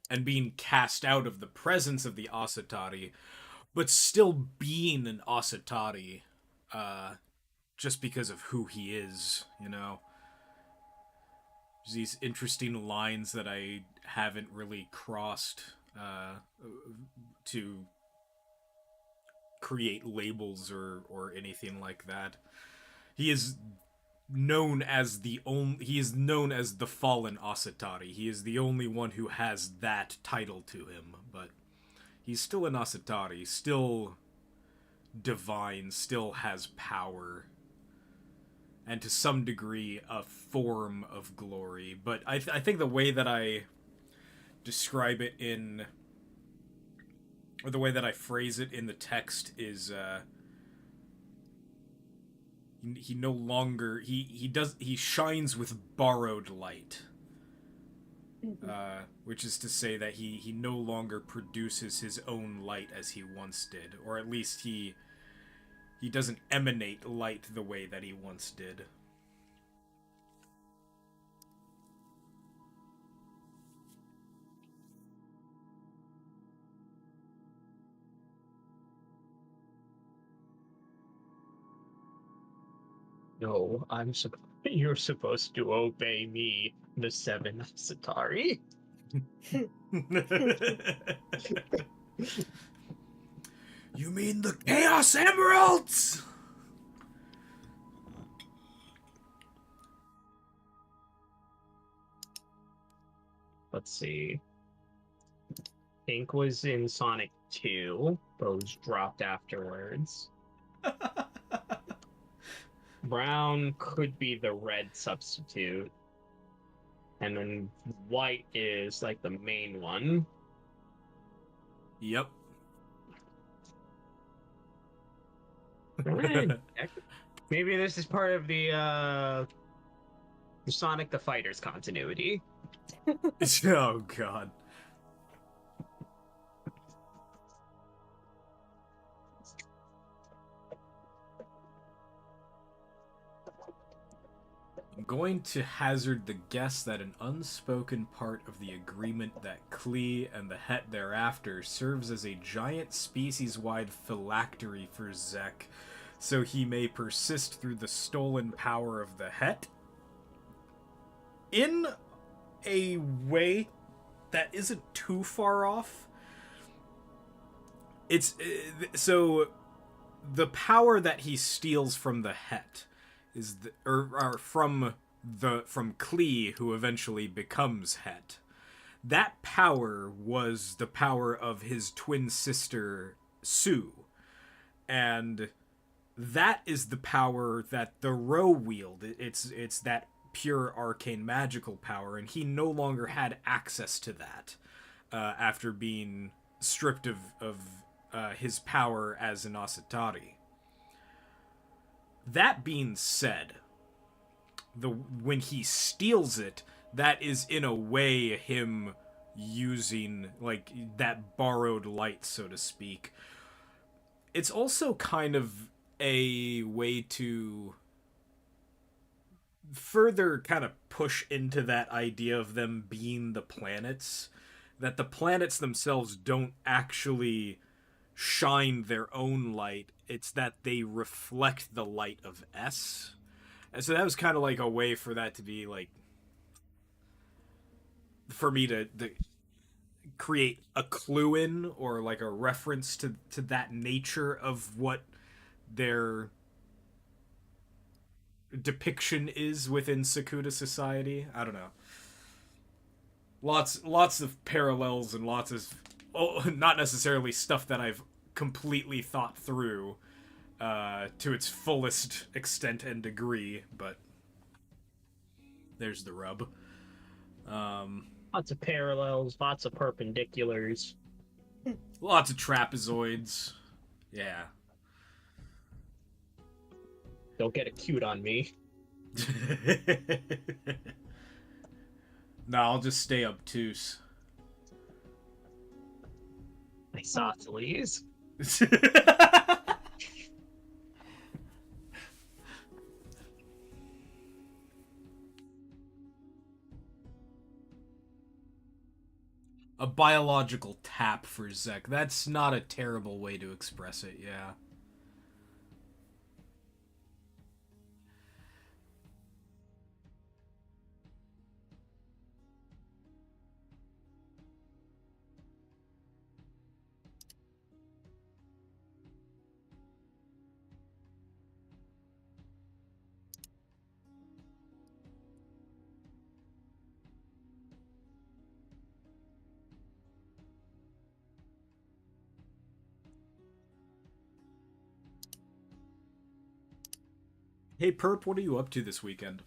and being cast out of the presence of the Asatari, but still being an Asatari, just because of who he is, There's these interesting lines that I haven't really crossed to create labels or anything like that. He is known as the fallen Asatari. He is the only one who has that title to him, but he's still an Asatari, still divine, still has power, and to some degree a form of glory. But I think the way that I describe it or the way that I phrase it in the text is he no longer he shines with borrowed light, which is to say that he no longer produces his own light as he once did, or at least he doesn't emanate light the way that he once did. No, you're supposed to obey me, the seven Satari. You mean the Chaos Emeralds? Let's see. Pink was in Sonic 2, but was dropped afterwards. Brown could be the red substitute. And then white is like the main one. Yep. Maybe this is part of the Sonic the Fighters continuity. Oh god. I'm going to hazard the guess that an unspoken part of the agreement that Klee and the Het thereafter serves as a giant species-wide phylactery for Zek, so he may persist through the stolen power of the Het in a way that isn't too far off. It's so the power that he steals from the Het is from Klee, who eventually becomes Het. That power was the power of his twin sister Sue, and that is the power that the Ro wield. It's that pure arcane magical power, and he no longer had access to that after being stripped of his power as an Asatari. That being said, when he steals it, that is in a way him using like that borrowed light, so to speak. It's also kind of a way to further kind of push into that idea of them being the planets, that the planets themselves don't actually shine their own light. It's that they reflect the light of S. And so that was kind of like a way for that to be like, for me to create a clue in, or like a reference to that nature of what their depiction is within Sakuta society. I don't know. Lots of parallels and lots of, not necessarily stuff that I've completely thought through to its fullest extent and degree, but there's the rub. Lots of parallels, lots of perpendiculars. Lots of trapezoids. Yeah. Don't get acute on me. No, I'll just stay obtuse. Isosceles. A biological tap for Zek. That's not a terrible way to express it, yeah. Hey, Perp, what are you up to this weekend?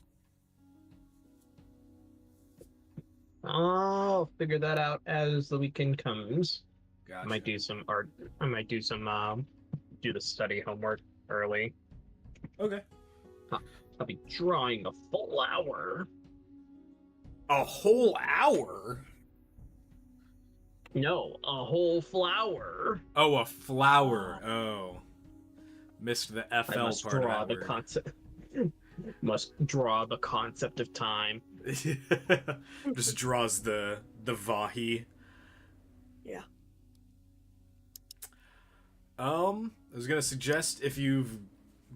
I'll figure that out as the weekend comes. Gotcha. I might do some art. I might do some do the study homework early. Okay. I'll be drawing a full hour. A whole hour? No, a whole flower. Oh, a flower. Oh. Missed the I FL must part draw of the that word. concept. Must draw the concept of time. Just draws the Vahi. Yeah. I was gonna suggest, if you've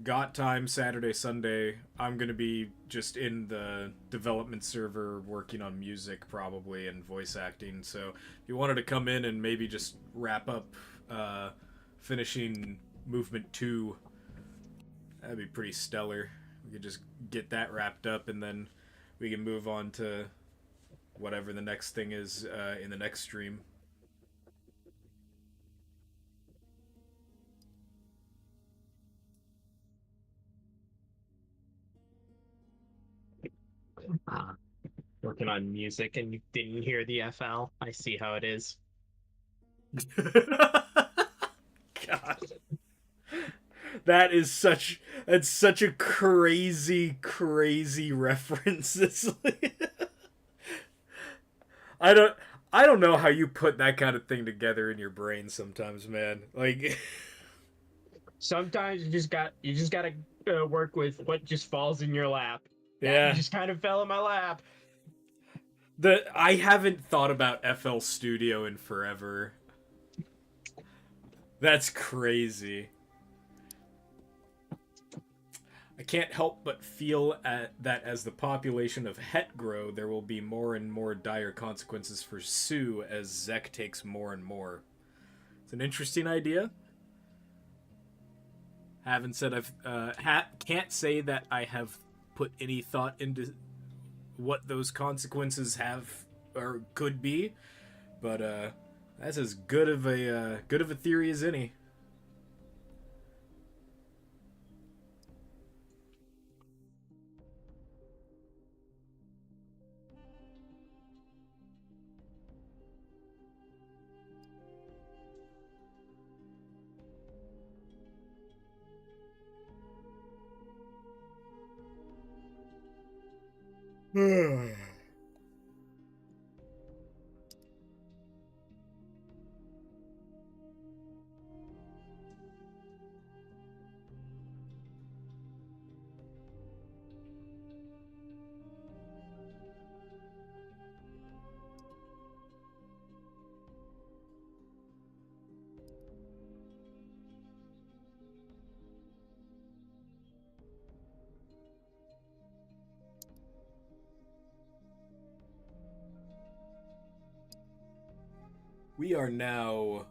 got time Saturday, Sunday, I'm gonna be just in the development server working on music probably and voice acting. So if you wanted to come in and maybe just wrap up finishing Movement 2, that'd be pretty stellar. We could just get that wrapped up, and then we can move on to whatever the next thing is in the next stream. Working on music and you didn't hear the FL. I see how it is. God. That's such a crazy reference. It's like, I don't know how you put that kind of thing together in your brain sometimes, man. Like Sometimes you just gotta work with what just falls in your lap. yeah. That just kind of fell in my lap. I haven't thought about FL Studio in forever. That's crazy. I can't help but feel that as the population of Het grow, there will be more and more dire consequences for Sue as Zek takes more and more. It's an interesting idea. Haven't said I've can't say that I have put any thought into what those consequences have or could be, but that's as good of a theory as any. We are now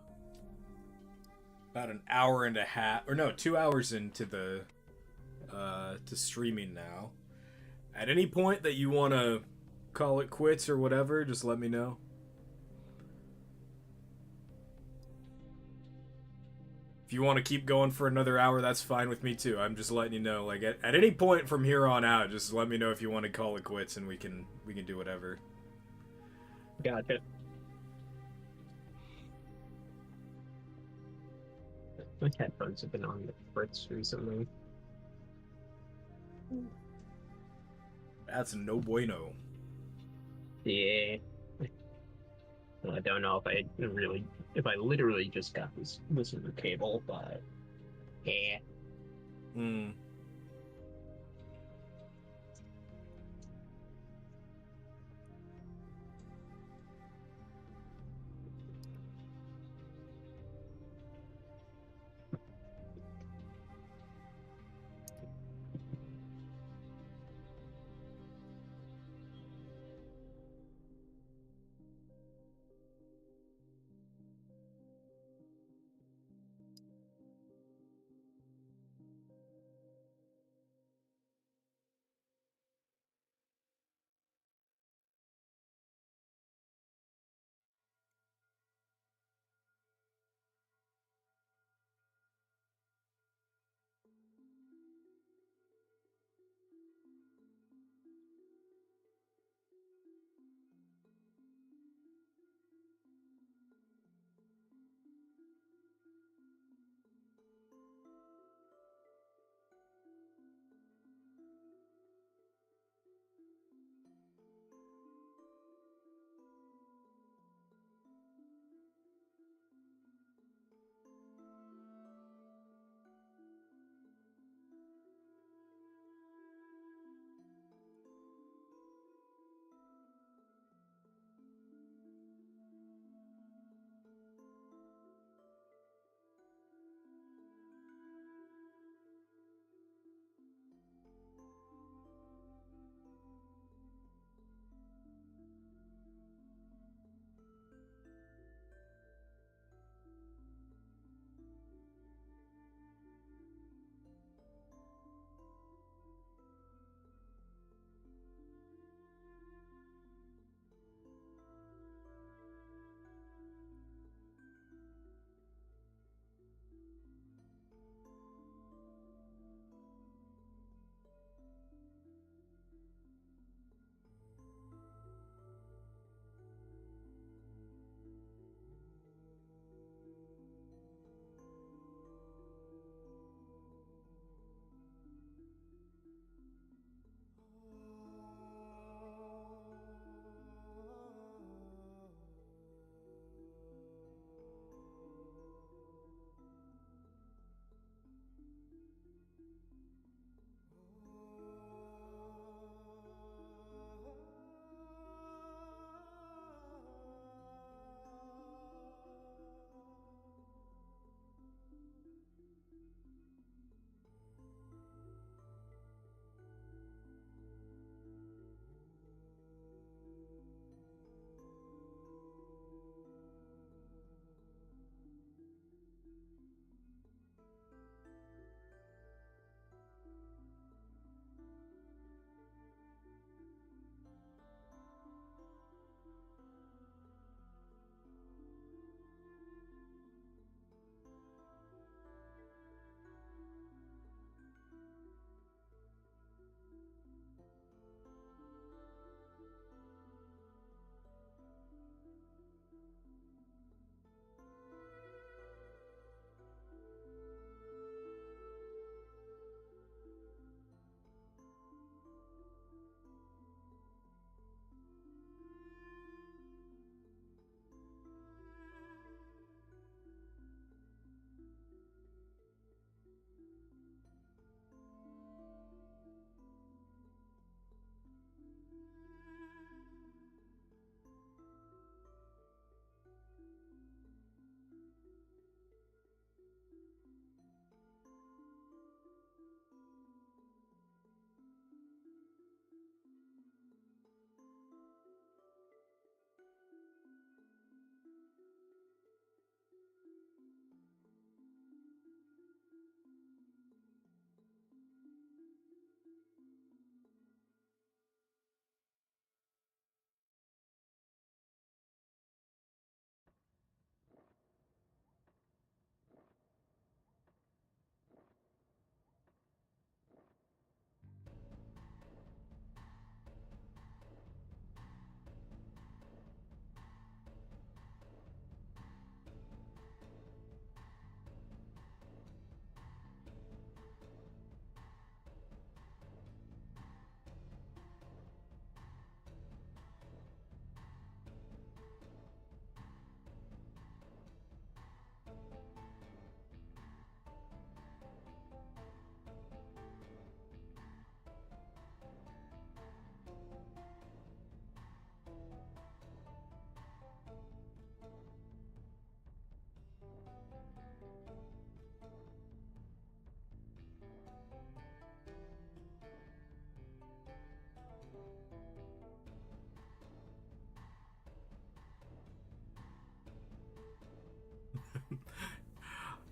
about an hour and a half, or no, 2 hours into the to streaming now. At any point that you want to call it quits or whatever, just let me know. If you want to keep going for another hour, that's fine with me too. I'm just letting you know. Like at any point from here on out, just let me know if you want to call it quits, and we can do whatever. Gotcha. My headphones have been on the fritz recently. That's no bueno. Yeah. I don't know if I literally just got this listener cable, but yeah. Hmm.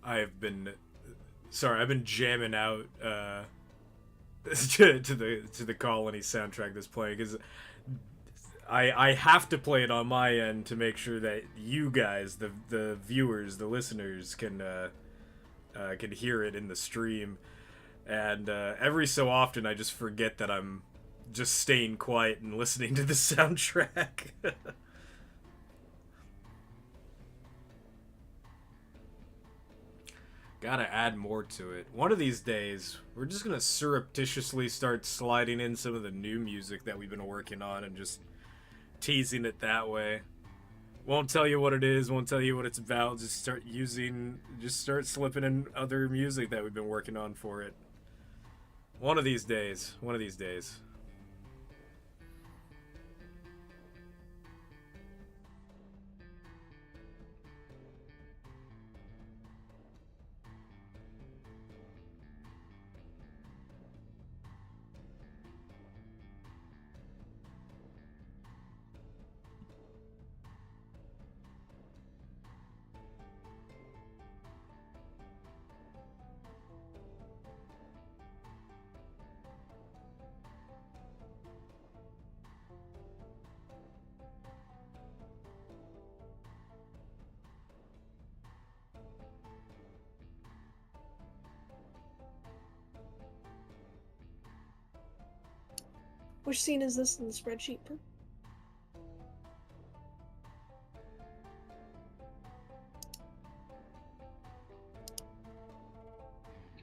I've been sorry, I've been jamming out to the Colony soundtrack that's playing because I have to play it on my end to make sure that you guys, the viewers, the listeners, can hear it in the stream. And every so often, I just forget that I'm just staying quiet and listening to the soundtrack. Gotta add more to it. One of these days, we're just gonna surreptitiously start sliding in some of the new music that we've been working on and just teasing it that way. Won't tell you what it is, won't tell you what it's about, just start slipping in other music that we've been working on for it. One of these days. One of these days. Which scene is this in the spreadsheet? I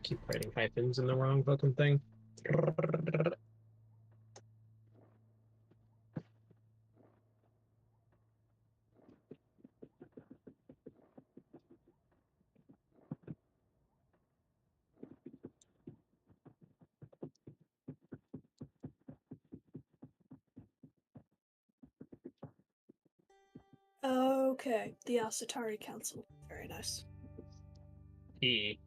keep writing hyphens in the wrong fucking thing. Okay, the Asatari Council. Very nice. E.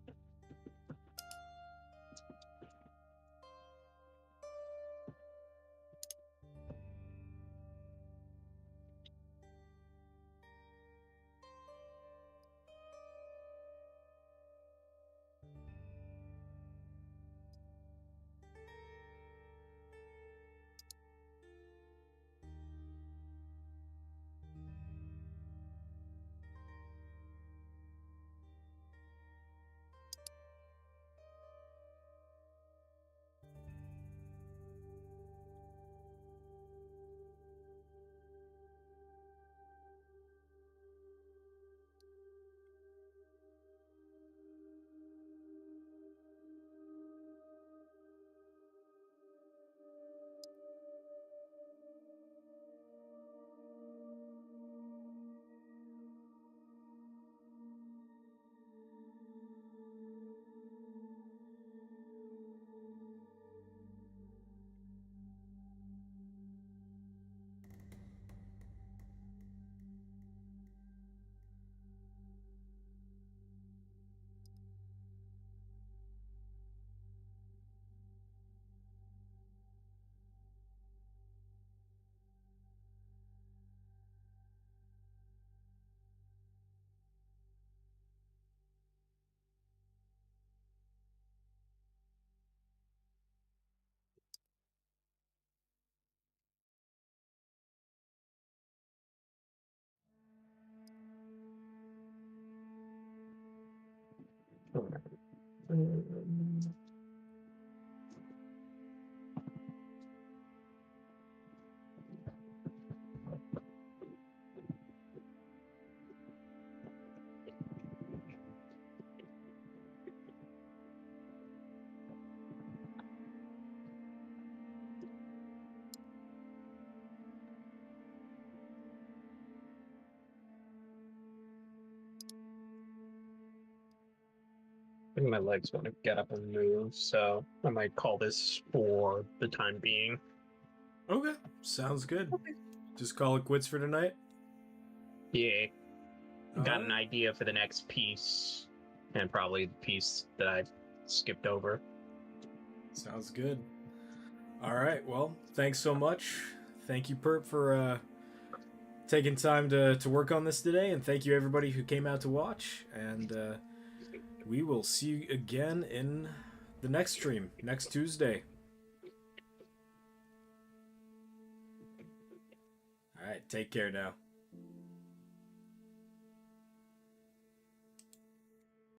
I think my legs want to get up and move, so I might call this for the time being. Okay, sounds good. Okay. Just call it quits for tonight. Yeah. Got an Alright. idea for the next piece, and probably the piece that I skipped over. Sounds good. Alright, well, thanks so much. Thank you, Perp, for taking time to work on this today, and thank you everybody who came out to watch. And we will see you again in the next stream, next Tuesday. Alright, take care now.